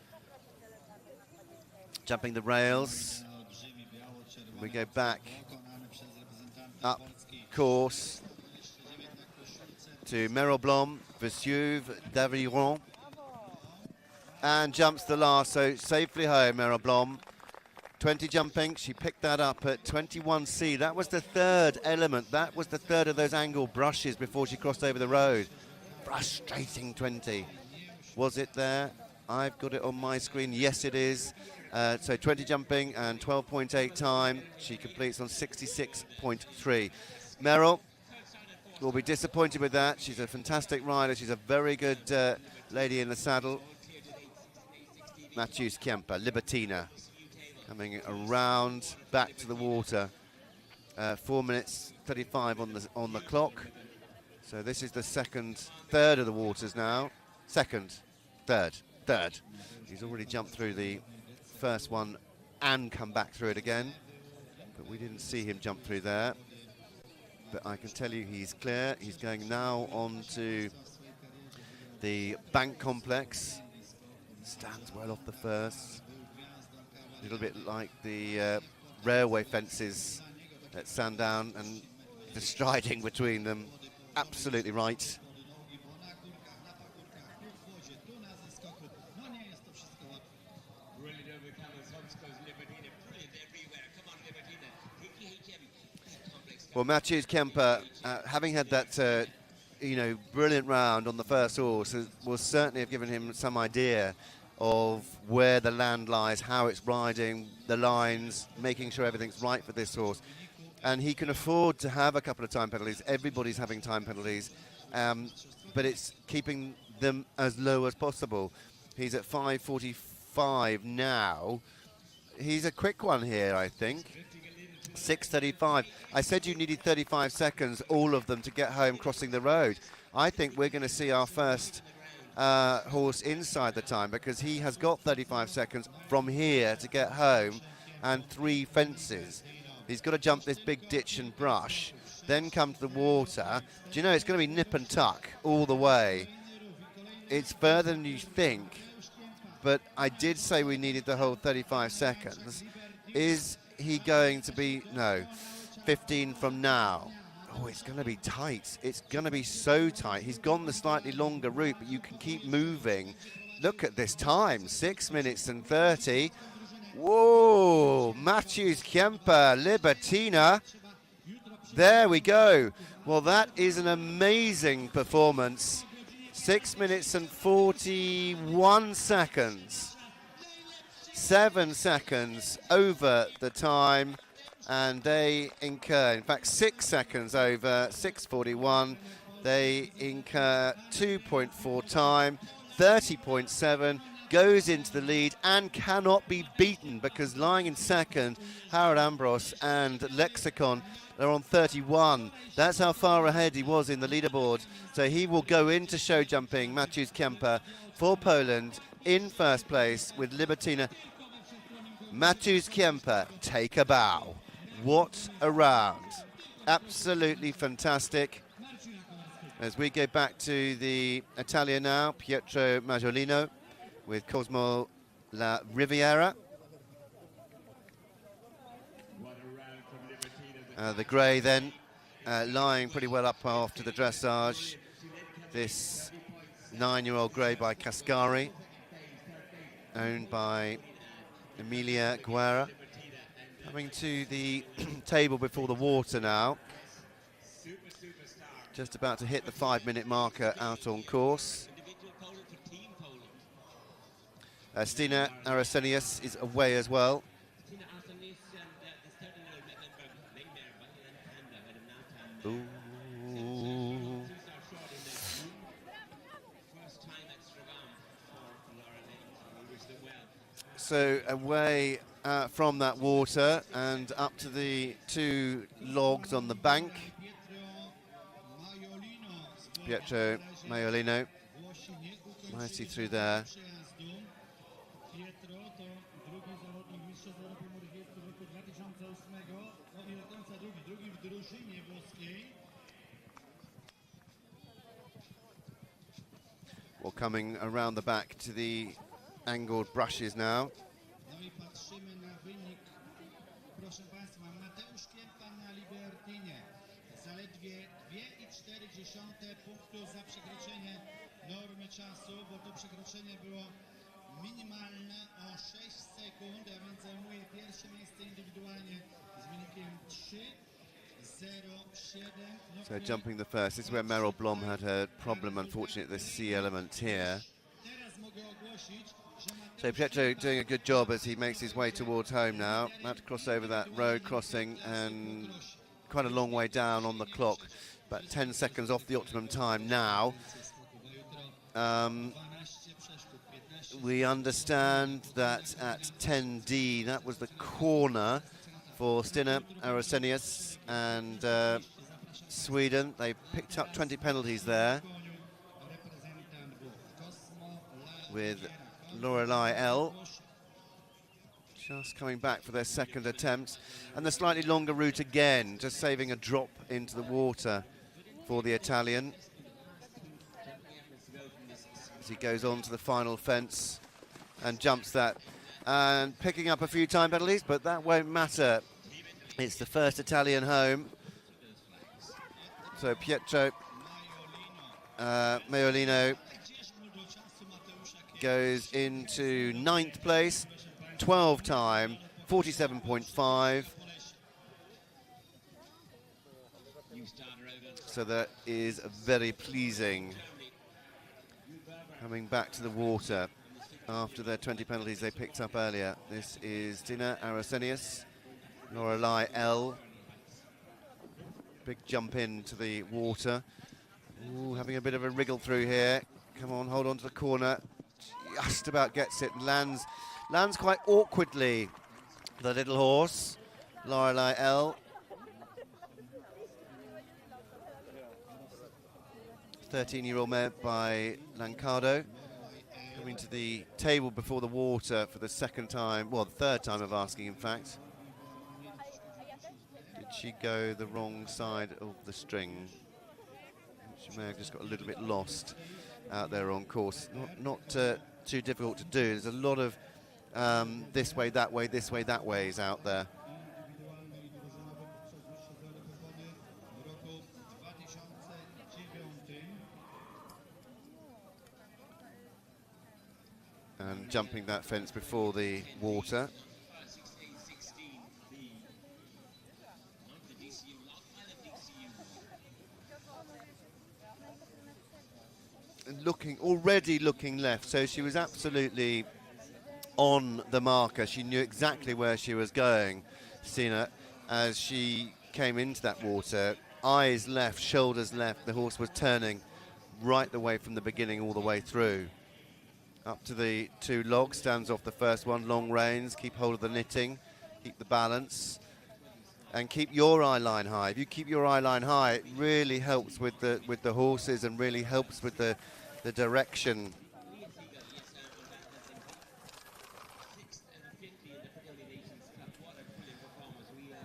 Jumping the rails. We go back up course to Merleblom, Vesuve, Daviron. And jumps the last, so safely home, Merleblom. 20 jumping, she picked that up at 21C. That was the third element. That was the third of those angle brushes before she crossed over the road. Frustrating 20. Was it there? I've got it on my screen. Yes, it is. So 20 jumping and 12.8 time. She completes on 66.3. Merrill will be disappointed with that. She's a fantastic rider. She's a very good lady in the saddle. Matthews Kemper, Libatina, coming around back to the water. 4 minutes 35 on the clock. So this is the third of the waters now. Third. He's already jumped through the first one and come back through it again, but we didn't see him jump through there. But I can tell you he's clear. He's going now on to the bank complex. Stands well off the first. A little bit like the railway fences at Sandown, and the striding between them. Absolutely right. Well, Matthews Kemper, having had that brilliant round on the first horse, will certainly have given him some idea of where the land lies, how it's riding, the lines, making sure everything's right for this horse. And he can afford to have a couple of time penalties. Everybody's having time penalties, but it's keeping them as low as possible. He's at 5:45 now. He's a quick one here, I think. 6:35. I said you needed 35 seconds, all of them, to get home crossing the road. I think we're going to see our first horse inside the time, because he has got 35 seconds from here to get home and 3 fences. He's got to jump this big ditch and brush, then come to the water. Do you know, it's going to be nip and tuck all the way. It's further than you think, but I did say we needed the whole 35 seconds. Is he going to be, no, 15 from now? Oh, it's going to be tight. It's going to be so tight. He's gone the slightly longer route, but you can keep moving. Look at this time, 6 minutes and 30. Whoa, Matthews Kemper, Libatina. There we go. Well, that is an amazing performance. 6 minutes and 41 seconds. 7 seconds over the time, and they incur, in fact, 6 seconds over, 6:41. They incur 2.4 time, 30.7, goes into the lead and cannot be beaten, because lying in second, Harold Ambros and Lexicon are on 31. That's how far ahead he was in the leaderboard. So he will go into show jumping, Mateusz Kemper, for Poland in first place with Libertina. Mateusz Kemper, take a bow. What a round. Absolutely fantastic. As we go back to the Italian now, Pietro Majolino with Cosmo La Riviera. The grey then, lying pretty well up after the dressage. This 9-year-old grey by Cascari, owned by Emilia Guerra. Coming to the table before the water now. Just about to hit the 5-minute marker out on course. Stina Arasenius is away as well. Ooh. So away from that water and up to the 2 logs on the bank. Pietro Majolino, nicely through there. Well, coming around the back to the angled brushes now. Proszę Państwa, Mateusz Kempa na Libertinie. Zaledwie 2,4 punktu za przekroczenie normy czasu, bo to przekroczenie było minimalne o 6 sekund, a więc zajmuje pierwsze miejsce indywidualnie z wynikiem 3:07. So jumping the first. This is where Meryl Blom had her problem, unfortunately, at the C element here. Teraz mogę ogłosić, So Pietro doing a good job as he makes his way towards home now. Had to cross over that road crossing and quite a long way down on the clock. About 10 seconds off the optimum time now. We understand that at 10D, that was the corner for Stina Arasenius and Sweden. They picked up 20 penalties there with Lorelei L. Just coming back for their second attempt. And the slightly longer route again, just saving a drop into the water for the Italian. As he goes on to the final fence and jumps that. And picking up a few time penalties, but that won't matter. It's the first Italian home. So Pietro Majolino goes into 9th place, 12 time, 47.5. So that is very pleasing. Coming back to the water after their 20 penalties they picked up earlier. This is Stina Arasenius, Lorelei L. Big jump into the water. Ooh, having a bit of a wriggle through here. Come on, hold on to the corner. Just about gets it. Lands quite awkwardly. The little horse, Lorelei L. 13-year-old mare by Lancado. Coming to the table before the water for the second time, well, the third time of asking, in fact. Did she go the wrong side of the string? She may have just got a little bit lost out there on course. Not too difficult to do. There's a lot of this way, that way, this way, that ways out there. And jumping that fence before the water. Already looking left, so she was absolutely on the marker. She knew exactly where she was going, Stina, as she came into that water. Eyes left, shoulders left. The horse was turning right the way from the beginning all the way through. Up to the 2 logs, stands off the first one, long reins, keep hold of the knitting, keep the balance, and keep your eye line high. If you keep your eye line high, it really helps with the horses and really helps with the direction.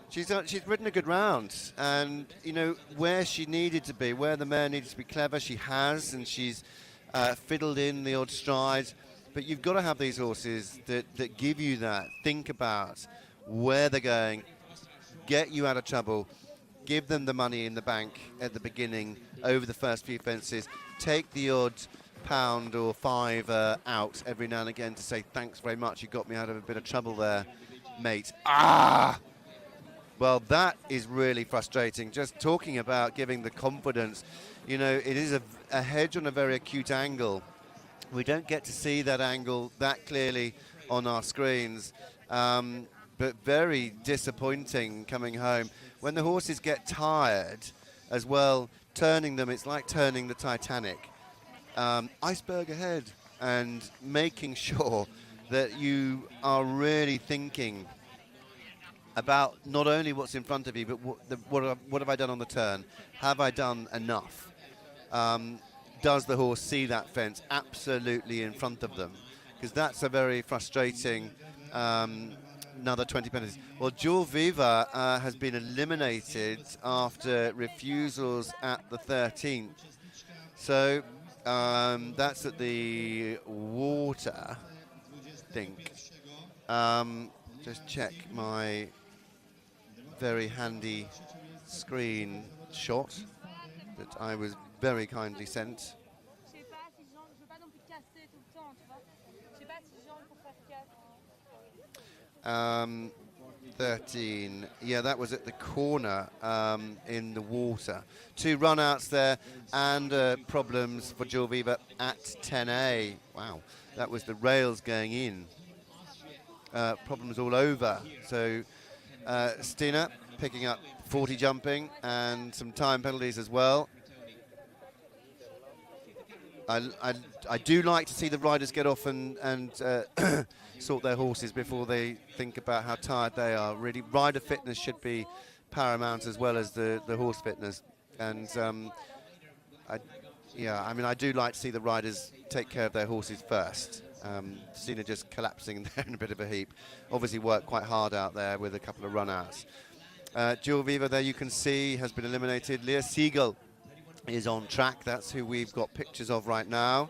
She's ridden a good round, and you know where she needed to be, where the mare needed to be clever, she has, and she's fiddled in the odd stride. But you've got to have these horses that give you that. Think about where they're going, get you out of trouble, give them the money in the bank at the beginning over the first few fences, take the odd £1 or £5 out every now and again to say thanks very much, you got me out of a bit of trouble there, mate. Ah! Well, that is really frustrating. Just talking about giving the confidence, you know, it is a hedge on a very acute angle. We don't get to see that angle that clearly on our screens, but very disappointing coming home. When the horses get tired as well, turning them, it's like turning the Titanic. Iceberg ahead, and making sure that you are really thinking about not only what's in front of you, but what have I done on the turn? Have I done enough? Does the horse see that fence absolutely in front of them? Because that's a very frustrating another 20 penalties. Well, Jewel Viva has been eliminated after refusals at the 13th. So that's at the water, I think. Just check my very handy screen shot that I was very kindly sent. 13, yeah, that was at the corner in the water. 2 run-outs there, and problems for Jewel Viva at 10A. Wow, that was the rails going in. Problems all over. So Stina picking up 40 jumping and some time penalties as well. I do like to see the riders get off and sort their horses before they think about how tired they are. Really, rider fitness should be paramount as well as the horse fitness. And I do like to see the riders take care of their horses first. Stina just collapsing there in a bit of a heap. Obviously worked quite hard out there with a couple of run-outs. Jewel Viva, there you can see, has been eliminated. Leah Siegel is on track. That's who we've got pictures of right now.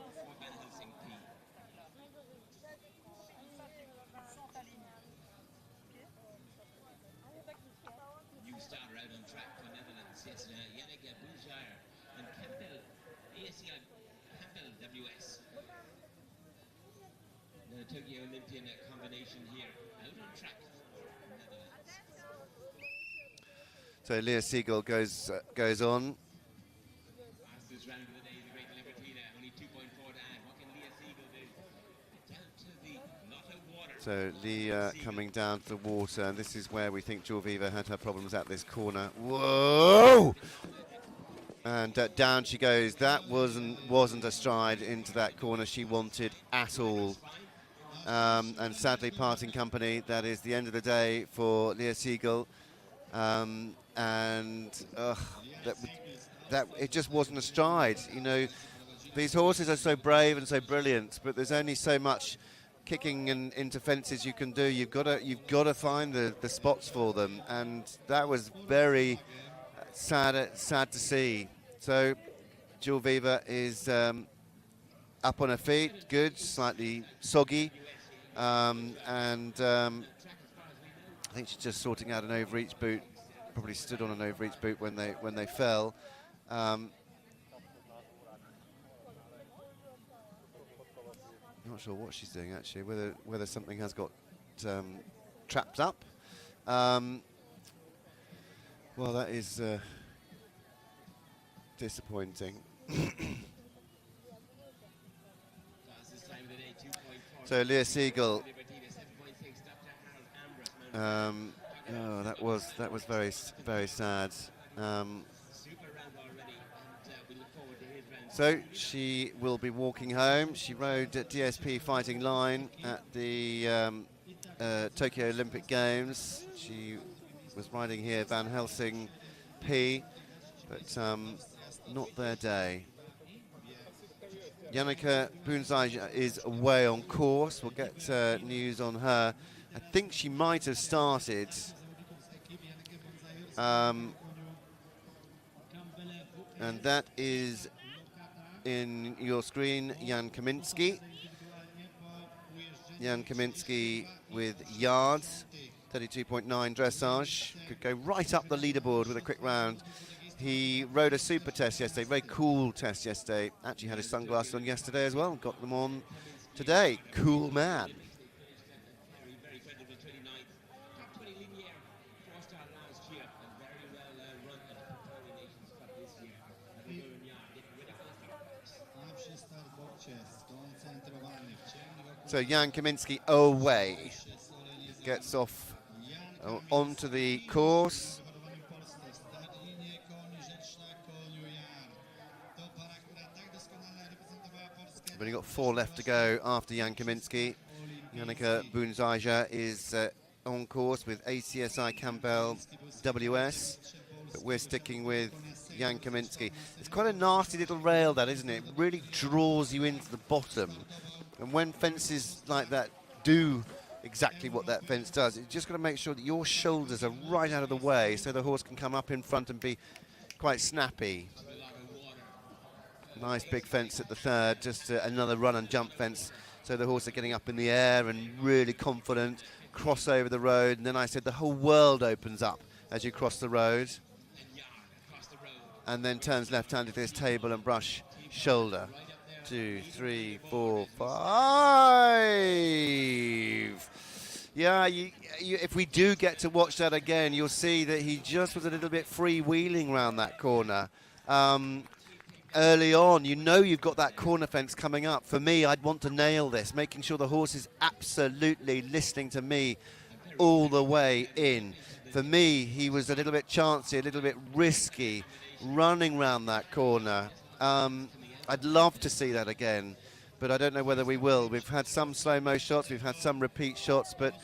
New starter out on track for Netherlands. Yes, Yannick Bashara and Campbell, ASCI Campbell WS. The Tokyo Olympian combination here, out on track for Netherlands. So Leah Siegel goes on. Fastest round of the day, the Great Libertina, only 2.4 to add. What can Leah Siegel do? Down to the Lotto water. So Leah coming down to the water, and this is where we think Jewel Viva had her problems at this corner. Whoa! And down she goes. That wasn't a stride into that corner she wanted at all. And sadly parting company. That is the end of the day for Leah Siegel. That it just wasn't a stride. You know, these horses are so brave and so brilliant, but there's only so much kicking and into fences you can do. You've got to find the spots for them, and that was very sad to see. So Jewel Viva is up on her feet, good, slightly soggy, and I think she's just sorting out an overreach boot. Probably stood on an overreach boot when they fell. Not sure what she's doing actually. Whether something has got trapped up. Well, that is disappointing. So Leah Siegel. Oh, that was very sad. So she will be walking home. She rode at DSP Fighting Line at the Tokyo Olympic Games. She was riding here Van Helsing P, but not their day. Yannicka Bunzai is away on course. We'll get news on her. I think she might have started. And that is in your screen, Jan Kaminsky. Jan Kaminsky with yards, 32.9 dressage. Could go right up the leaderboard with a quick round. He rode a super test yesterday, very cool test yesterday. Actually had his sunglasses on yesterday as well, got them on today. Cool man. Very credible 29th. Top 20 linear. 4-star last year. And very well run at the POL Nations Cup this year. Getting ready for the start. So Jan Kaminsky away. Gets off onto the course. We've only got 4 left to go after Jan Kaminsky. Yannicka Bunzai is on course with ACSI Campbell WS, but we're sticking with Jan Kaminsky. It's quite a nasty little rail, that, isn't it? It really draws you into the bottom. And when fences like that do exactly what that fence does, you've just got to make sure that your shoulders are right out of the way so the horse can come up in front and be quite snappy. Nice big fence at the third, just another run and jump fence, so the horse are getting up in the air and really confident, cross over the road, and then I said the whole world opens up as you cross the road, and then turns left-handed to this table and brush shoulder. 2, 3, 4, 5. Yeah, if we do get to watch that again, you'll see that he just was a little bit freewheeling around that corner. Early on, you know you've got that corner fence coming up. For me, I'd want to nail this, making sure the horse is absolutely listening to me all the way in. For me, he was a little bit chancy, a little bit risky, running round that corner. I'd love to see that again, but I don't know whether we will. We've had some slow-mo shots, we've had some repeat shots, but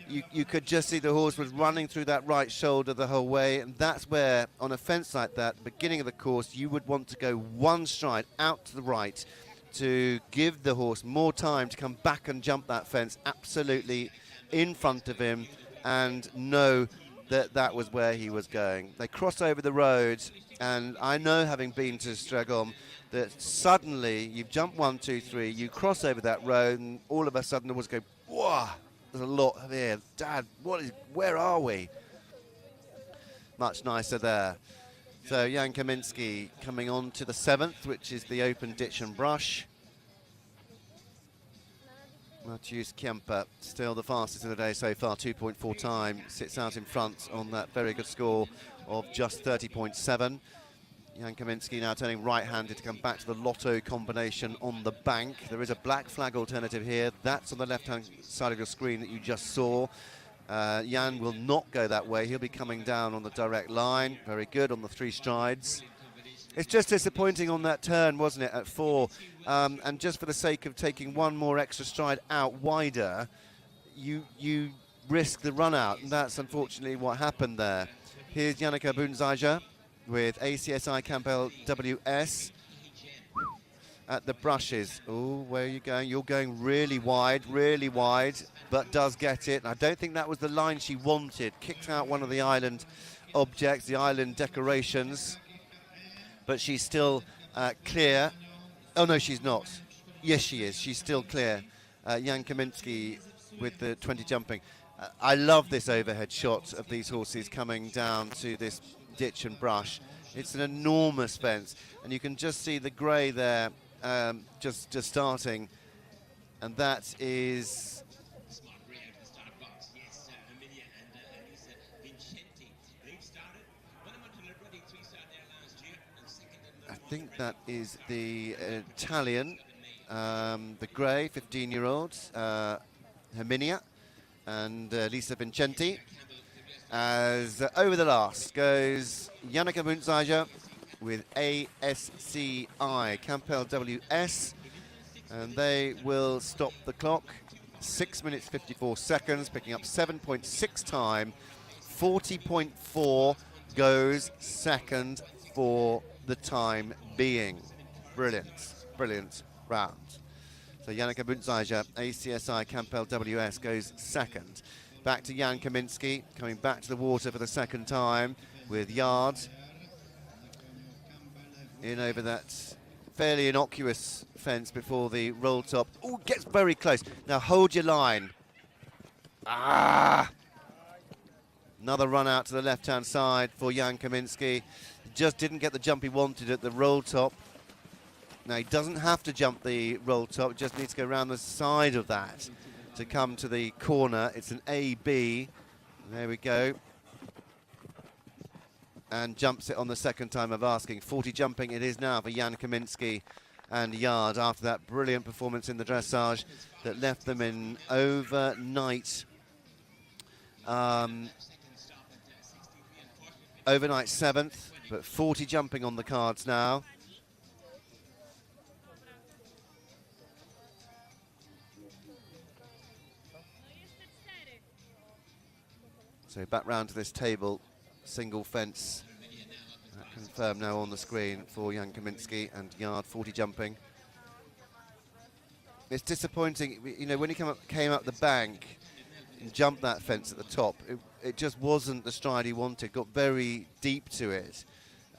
you could just see the horse was running through that right shoulder the whole way, and that's where, on a fence like that, beginning of the course, you would want to go one stride out to the right to give the horse more time to come back and jump that fence absolutely in front of him and know that that was where he was going. They cross over the road, and I know, having been to Strzegom, that suddenly you've jumped 1, 2, 3, you cross over that road, and all of a sudden the horse go, whoa, there's a lot here. Dad, where are we? Much nicer there. So Jan Kaminsky coming on to the 7th, which is the open ditch and brush. Matthews Kemper, still the fastest of the day so far, 2.4 time, sits out in front on that very good score of just 30.7. Jan Kaminsky now turning right-handed to come back to the Lotto combination on the bank. There is a black flag alternative here. That's on the left-hand side of your screen that you just saw. Jan will not go that way. He'll be coming down on the direct line. Very good on the 3 strides. It's just disappointing on that turn, wasn't it, at 4? And just for the sake of taking one more extra stride out wider, you risk the run out, and that's unfortunately what happened there. Here's Yannicka Bunzai with ACSI Campbell WS at the brushes. Oh, where are you going? You're going really wide, but does get it. I don't think that was the line she wanted. Kicked out one of the island objects, the island decorations, but she's still clear. Oh, no, she's not. Yes, she is. She's still clear. Jan Kaminsky with the 20 jumping. I love this overhead shot of these horses coming down to this ditch and brush. It's an enormous fence, and you can just see the grey there just starting, and that is I think that is the Italian, the grey 15-year-old Herminia, and Lisa Vincenti. As over the last goes Yannicka Bunzai with ASCI, Campbell WS, and they will stop the clock. 6 minutes 54 seconds, picking up 7.6 time. 40.4 goes second for the time being. Brilliant, brilliant round. So Janica Bunzaiger, ACSI Campbell WS, goes second. Back to Jan Kaminsky, coming back to the water for the second time with Yard in over that fairly innocuous fence before the roll top. Oh, gets very close. Now hold your line. Ah! Another run out to the left-hand side for Jan Kaminsky. Just didn't get the jump he wanted at the roll top. Now he doesn't have to jump the roll top, just needs to go around the side of that to come to the corner. It's an A-B. There we go. And jumps it on the second time of asking. 40 jumping it is now for Jan Kaminsky and Yard after that brilliant performance in the dressage that left them in overnight overnight 7th, but 40 jumping on the cards now. So back round to this table, single fence. Confirmed now on the screen for Jan Kaminsky and Yard, 40 jumping. It's disappointing, you know, when he came up the bank and jumped that fence at the top, it just wasn't the stride he wanted, got very deep to it.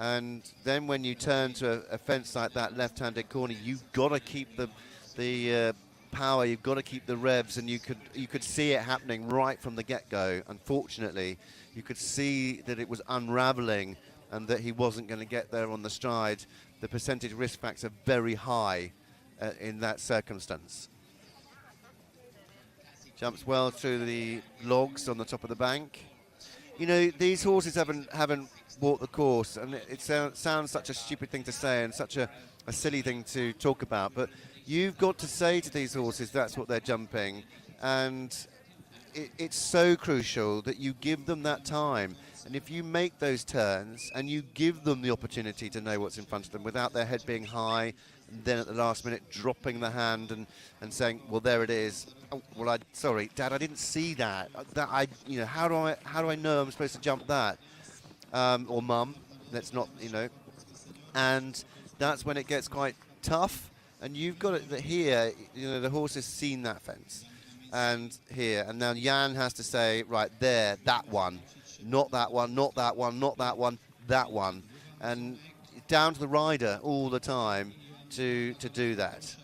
And then when you turn to a fence like that, left-handed corner, you've got to keep the power, you've got to keep the revs, and you could see it happening right from the get-go. Unfortunately, you could see that it was unraveling and that he wasn't going to get there on the stride. The percentage risk factor very high in that circumstance. Jumps well through the logs on the top of the bank. You know, these horses haven't walked the course, and it sounds such a stupid thing to say and such a silly thing to talk about, but you've got to say to these horses that's what they're jumping, and it's so crucial that you give them that time. And if you make those turns and you give them the opportunity to know what's in front of them without their head being high, and then at the last minute dropping the hand and saying, well, there it is. Oh, well, sorry, Dad, I didn't see that. You know, how do I know I'm supposed to jump that? Or Mum, let's not, you know. And that's when it gets quite tough. And you've got it that here, you know, the horse has seen that fence. And here, and now Jan has to say, right there, that one. Not that one, not that one, not that one, that one. And down to the rider all the time to do that.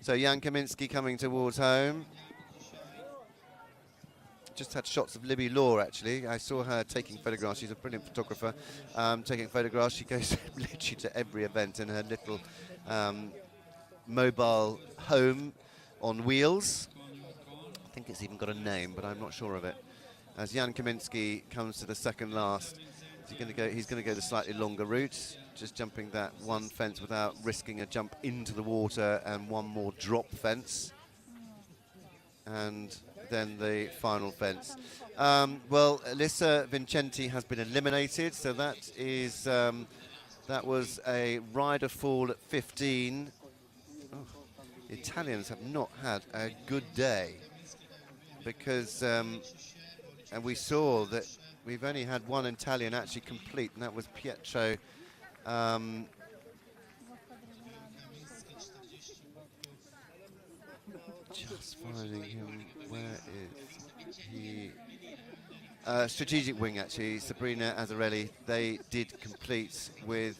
So Jan Kaminsky coming towards home. Just had shots of Libby Law, actually. I saw her taking photographs. She's a brilliant photographer. Taking photographs. She goes literally to every event in her little mobile home on wheels. I think it's even got a name, but I'm not sure of it. As Jan Kaminsky comes to the second last, he's going to go the slightly longer route, just jumping that one fence without risking a jump into the water and one more drop fence. And then the final fence. Well, Alyssa Vincenti has been eliminated, so that is that was a rider fall at 15. Oh, the Italians have not had a good day because, and we saw that we've only had one Italian actually complete, and that was Pietro. Just finding him. Where is he? Strategic wing, actually. Sabrina Azzarelli. They did complete with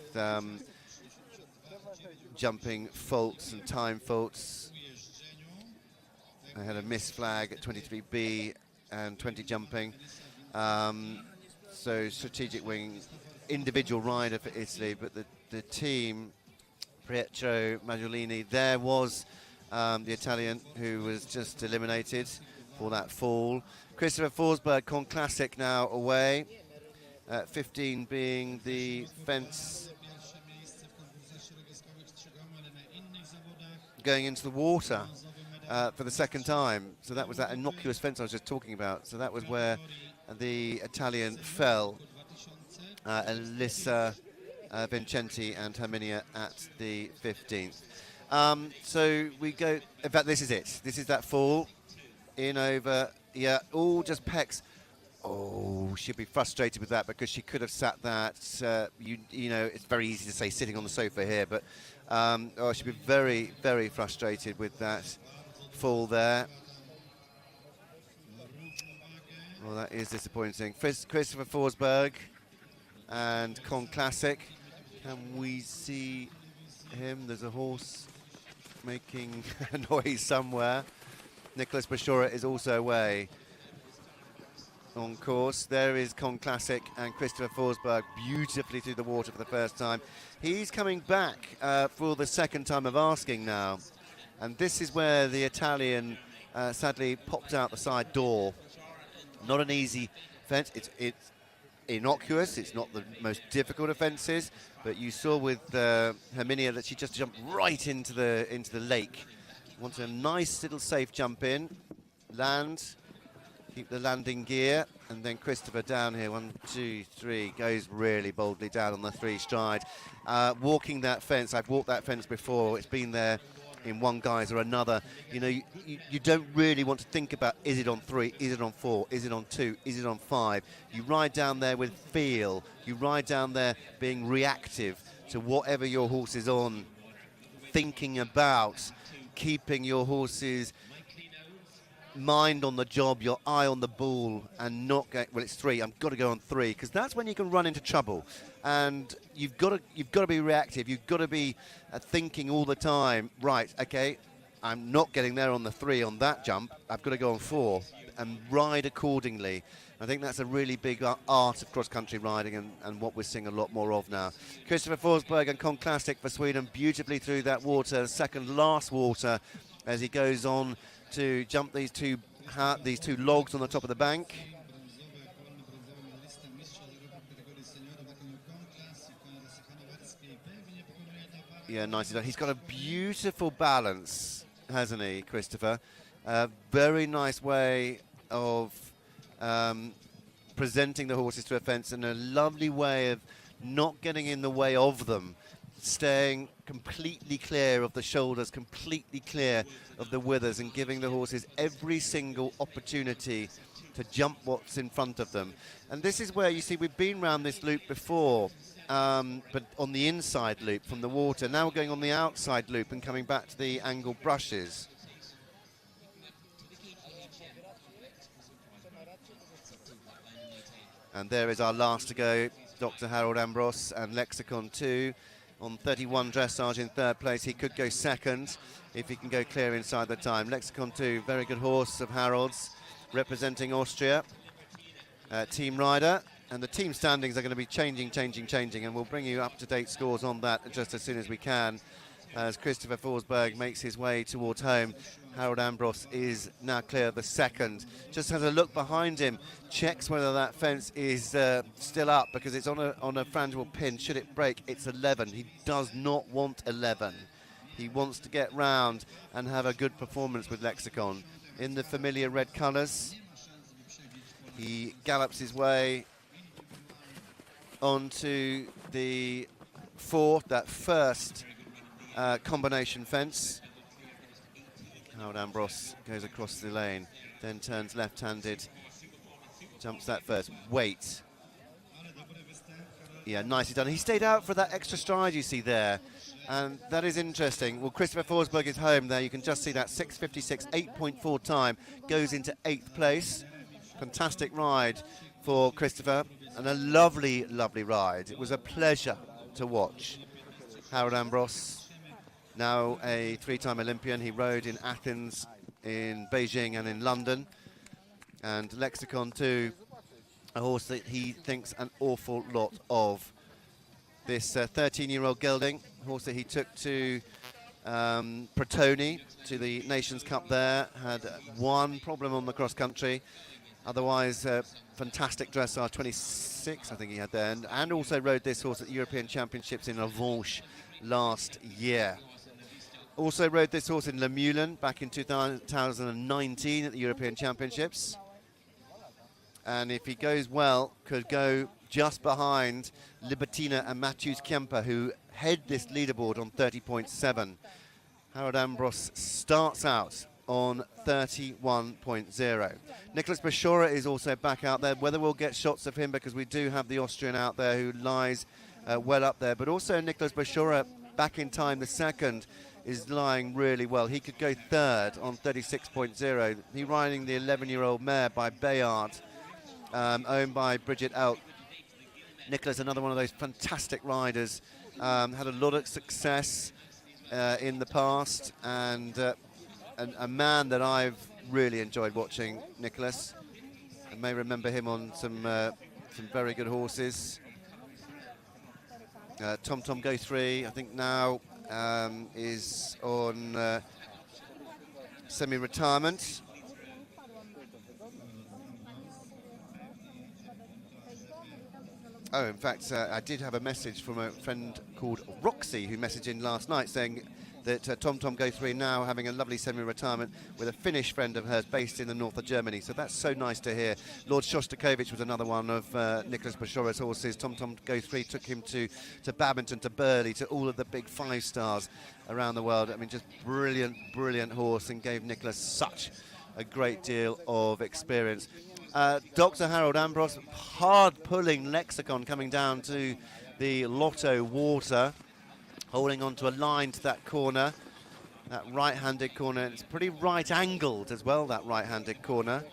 jumping faults and time faults. I had a miss flag at 23B and 20 jumping. So strategic wing, individual rider for Italy, but the team, Pietro Maggiolini, there was the Italian who was just eliminated for that fall. Christopher Fosberg, Con Classic now away. 15 being the fence going into the water. for the second time. So that was that innocuous fence I was just talking about. So that was where the Italian fell. Elissa Vincenti and Herminia at the 15th. So we go, in fact this is it. This is that fall, in over, yeah, all just pecks. Oh, she'd be frustrated with that because she could have sat that, you know, it's very easy to say sitting on the sofa here, but oh, she'd be very, very frustrated with that fall there. Well, that is disappointing. Christopher Fosberg and Con Classic. Can we see him? There's a horse making a noise somewhere. Nicholas Bashara is also away on course. There is Con Classic and Christopher Forsberg beautifully through the water for the first time. He's coming back for the second time of asking now. And this is where the Italian sadly popped out the side door. Not an easy fence. It's innocuous. It's not the most difficult of fences, but you saw with Herminia that she just jumped right into the lake. Wants a nice little safe jump in, land, keep the landing gear, and then Christopher down here. 1, 2, 3, goes really boldly down on the 3 stride. Walking that fence, I've walked that fence before. It's been there in one guise or another. You know, you don't really want to think about, is it on 3, is it on 4, is it on 2, is it on 5? You ride down there with feel. You ride down there being reactive to whatever your horse is on, thinking about keeping your horse's mind on the job, your eye on the ball, and not going, well, it's 3, I've got to go on 3, because that's when you can run into trouble. And you've got to be reactive. You've got to be thinking all the time, right, okay, I'm not getting there on the 3 on that jump, I've got to go on 4, and ride accordingly. I think that's a really big art of cross-country riding, and what we're seeing a lot more of now. Christopher Forsberg and Con Classic for Sweden, beautifully through that water, second last water, as he goes on to jump these two logs on the top of the bank. Yeah, nicely done. He's got a beautiful balance, hasn't he, Christopher? Very nice way of presenting the horses to a fence, and a lovely way of not getting in the way of them, staying completely clear of the shoulders, completely clear of the withers, and giving the horses every single opportunity to jump what's in front of them. And this is where you see we've been round this loop before, but on the inside loop from the water. Now we're going on the outside loop and coming back to the angle brushes. And there is our last to go, Dr. Harold Ambrose and Lexicon 2 on 31 dressage in 3rd place. He could go 2nd if he can go clear inside the time. Lexicon 2, very good horse of Harold's, representing Austria. Team rider, and the team standings are going to be changing, and we'll bring you up-to-date scores on that just as soon as we can. As Christopher Forsberg makes his way towards home, Harold Ambrose is now clear of the 2nd. Just has a look behind him, checks whether that fence is still up, because it's on a frangible pin. Should it break, it's 11. He does not want 11. He wants to get round and have a good performance with Lexicon. In the familiar red colours, he gallops his way onto the 4th, that first combination fence. Harold Ambrose goes across the lane, then turns left-handed, jumps that first. Wait. Yeah, nicely done. He stayed out for that extra stride you see there, and that is interesting. Well, Christopher Forsberg is home there. You can just see that 6:56, 8.4 time, goes into 8th place. Fantastic ride for Christopher, and a lovely, lovely ride. It was a pleasure to watch. Harold Ambrose, now a 3-time Olympian. He rode in Athens, in Beijing and in London. And Lexicon 2, a horse that he thinks an awful lot of. This 13-year-old gelding, horse that he took to Protoni, to the Nations Cup there, had one problem on the cross-country. Otherwise, fantastic dressage, 26 I think he had there, and also rode this horse at the European Championships in Avanches last year. Also rode this horse in Le Moulin back in 2019 at the European Championships. And if he goes well, could go just behind Libertina and Matthews Kemper, who head this leaderboard on 30.7. Harold Ambrose starts out on 31.0. Nicholas Bashara is also back out there. Whether we'll get shots of him, because we do have the Austrian out there who lies well up there. But also Nicholas Bashara back in time, the second, is lying really well. He could go third on 36.0. He riding the 11-year-old mare by Bayard, owned by Bridget Elk. Nicholas, another one of those fantastic riders, had a lot of success in the past, and a man that I've really enjoyed watching, Nicholas. I may remember him on some very good horses. Tom Tom Go 3, I think now is on semi-retirement. Oh, in fact, I did have a message from a friend called Roxy who messaged in last night saying that Tom Tom Go 3 now having a lovely semi-retirement with a Finnish friend of hers based in the north of Germany. So that's so nice to hear. Lord Shostakovich was another one of Nicholas Bashara's horses. Tom Tom Go 3 took him to Badminton, to Burley, to all of the big 5 stars around the world. I mean, just brilliant, brilliant horse, and gave Nicholas such a great deal of experience. Dr. Harold Ambrose, hard-pulling Lexicon coming down to the Lotto Water, holding on to a line to that corner, that right-handed corner. It's pretty right-angled as well, that right-handed corner.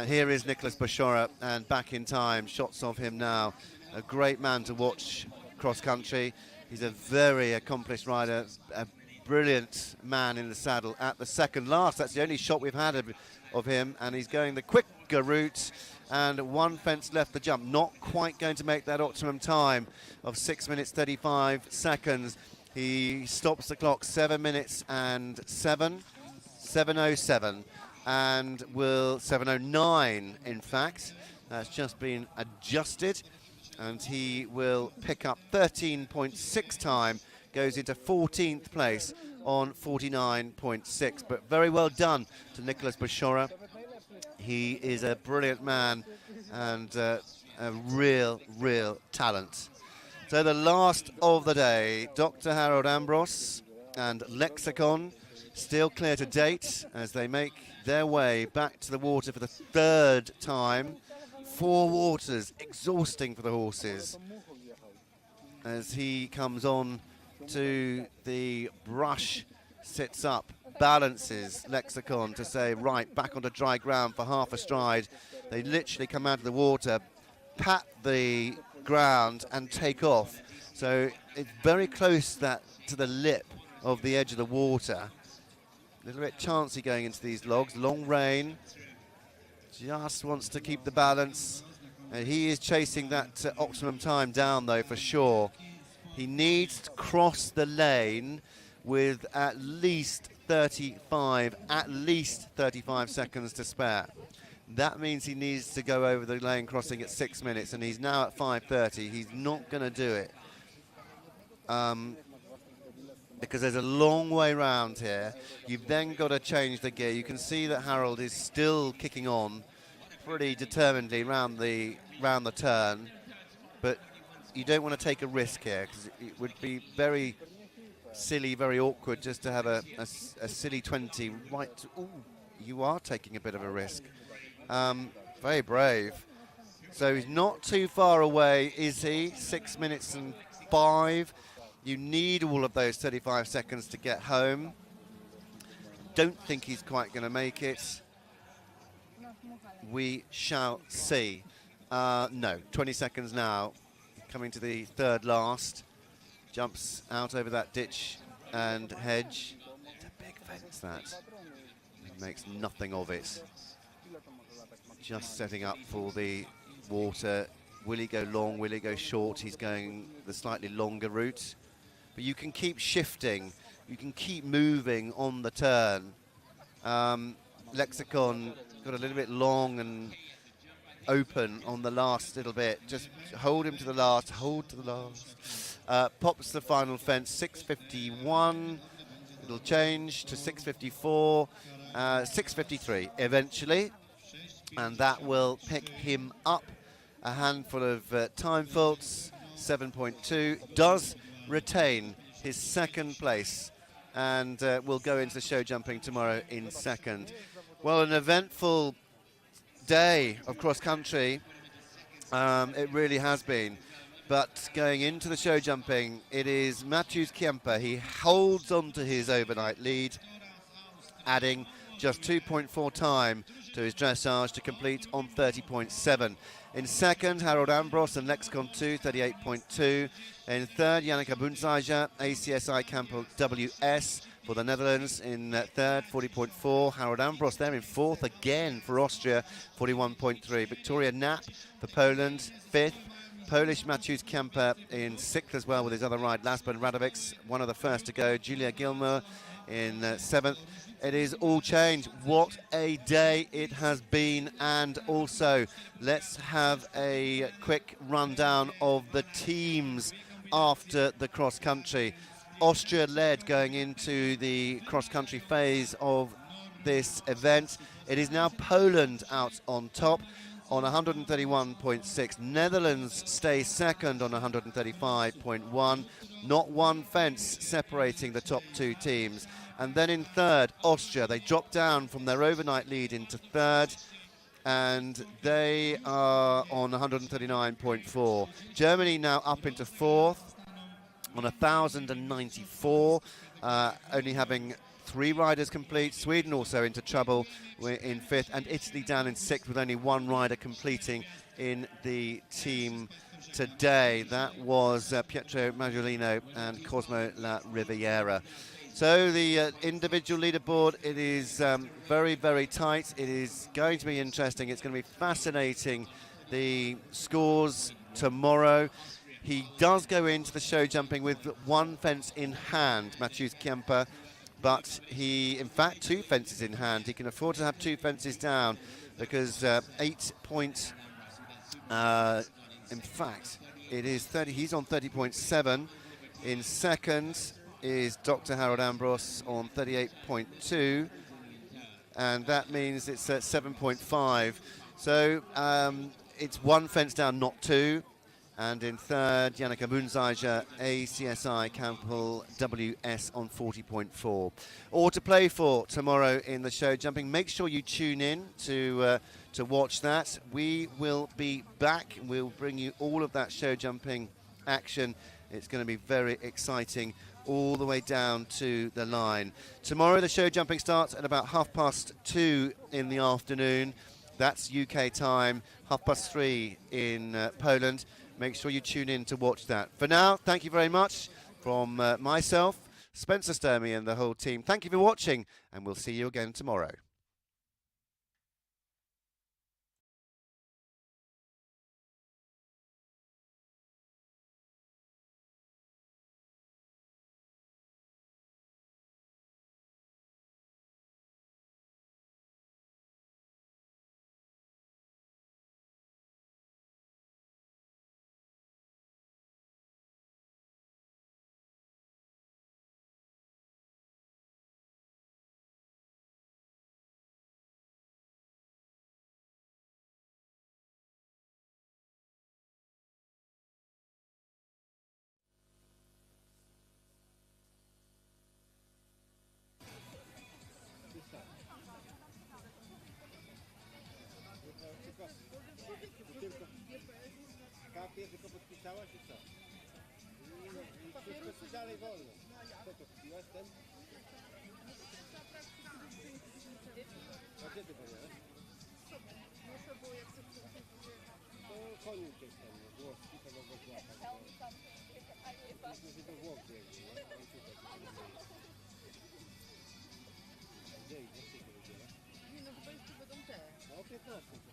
Here is Nicholas Bashara, and back in time, shots of him now. A great man to watch cross-country. He's a very accomplished rider, a brilliant man in the saddle at the second last. That's the only shot we've had of him, and he's going the quicker route, and 1 fence left the jump. Not quite going to make that optimum time of 6 minutes 35 seconds. He stops the clock 7 minutes and 7:07, and will 7:09 in fact. That's just been adjusted, and he will pick up 13.6 time. Goes into 14th place on 49.6. But very well done to Nicholas Bashara. He is a brilliant man and a real talent. So the last of the day, Dr. Harold Ambrose and Lexicon still clear to date as they make their way back to the water for the third time. 4 waters, exhausting for the horses. As he comes on to the brush, sits up, balances Lexicon to say, right, back onto dry ground for half a stride. They literally come out of the water, pat the ground and take off. So it's very close to the lip of the edge of the water. A little bit chancy going into these logs. Long rein, just wants to keep the balance. He is chasing that optimum time down though, for sure. He needs to cross the lane with at least 35 seconds to spare. That means he needs to go over the lane crossing at 6 minutes, and he's now at 5:30. He's not going to do it because there's a long way round here. You've then got to change the gear. You can see that Harold is still kicking on pretty determinedly round the turn, but you don't want to take a risk here, because it would be very silly, very awkward just to have a silly 20 right. Ooh, you are taking a bit of a risk. Very brave. So he's not too far away, is he? 6 minutes and 5. You need all of those 35 seconds to get home. Don't think he's quite going to make it. We shall see. No, 20 seconds now. Coming to the third last, jumps out over that ditch and hedge. It's a big fence, that. He makes nothing of it. Just setting up for the water. Will he go long? Will he go short? He's going the slightly longer route. But you can keep shifting. You can keep moving on the turn. Lexicon got a little bit long and open on the last little bit. Just hold him to the last, hold to the last. Pops the final fence, 6:51. It'll change to 6:54, 6:53 eventually, and that will pick him up a handful of time faults, 7.2. Does retain his second place and will go into the show jumping tomorrow in second. Well, an eventful day of cross country, it really has been. But going into the show jumping, it is Matthews Kemper. He holds on to his overnight lead, adding just 2.4 time to his dressage to complete on 30.7. In second, Harold Ambros and Lexicon 2, 38.2. In third, Janneke Bunzaiger, ACSI Campbell WS for the Netherlands. In third, 40.4. Harold Ambros there in fourth again for Austria, 41.3. Victoria Knapp for Poland, fifth. Polish Matthews Kemper in sixth as well with his other ride. Lasben Radovics, one of the first to go. Julia Gilmer in seventh. It is all changed. What a day it has been. And also, let's have a quick rundown of the teams after the cross-country. Austria led going into the cross-country phase of this event. It is now Poland out on top on 131.6. Netherlands stay second on 135.1. Not one fence separating the top two teams. And then in third, Austria. They drop down from their overnight lead into third, and they are on 139.4. Germany now up into fourth on 1,094, only having 3 riders complete. Sweden also into trouble. We're in fifth, and Italy down in sixth with only 1 rider completing in the team today. That was Pietro Maggiolino and Cosmo La Riviera. So the individual leaderboard, it is very, very tight. It is going to be interesting. It's going to be fascinating, the scores tomorrow. He does go into the show jumping with 1 fence in hand, Matthews Kemper, but he, in fact, 2 fences in hand. He can afford to have 2 fences down because in fact, it is 30. He's on 30.7. In second is Dr. Harold Ambros on 38.2, and that means it's at 7.5. So it's 1 fence down, not 2. And in third, Janneke Bunzaiger, ACSI Campbell WS on 40.4. Or to play for tomorrow in the show jumping. Make sure you tune in to watch that. We will be back. We'll bring you all of that show jumping action. It's going to be very exciting all the way down to the line. Tomorrow the show jumping starts at about 2:30 in the afternoon. That's UK time, 3:30 in Poland. Make sure you tune in to watch that. For now, thank you very much from myself, Spencer Sturmey and the whole team. Thank you for watching, and we'll see you again tomorrow. Tylko podpisałaś i co? I wszystko dalej wolno. Co to kupiłaś ten? A gdzie ty powiadasz? To koniu gdzieś tam, włoski, to mogę złapać. Myślę, że do Włoch biegnie, nie? Gdzie idziesz? Nie, no chyba jeszcze będą te. No o 15.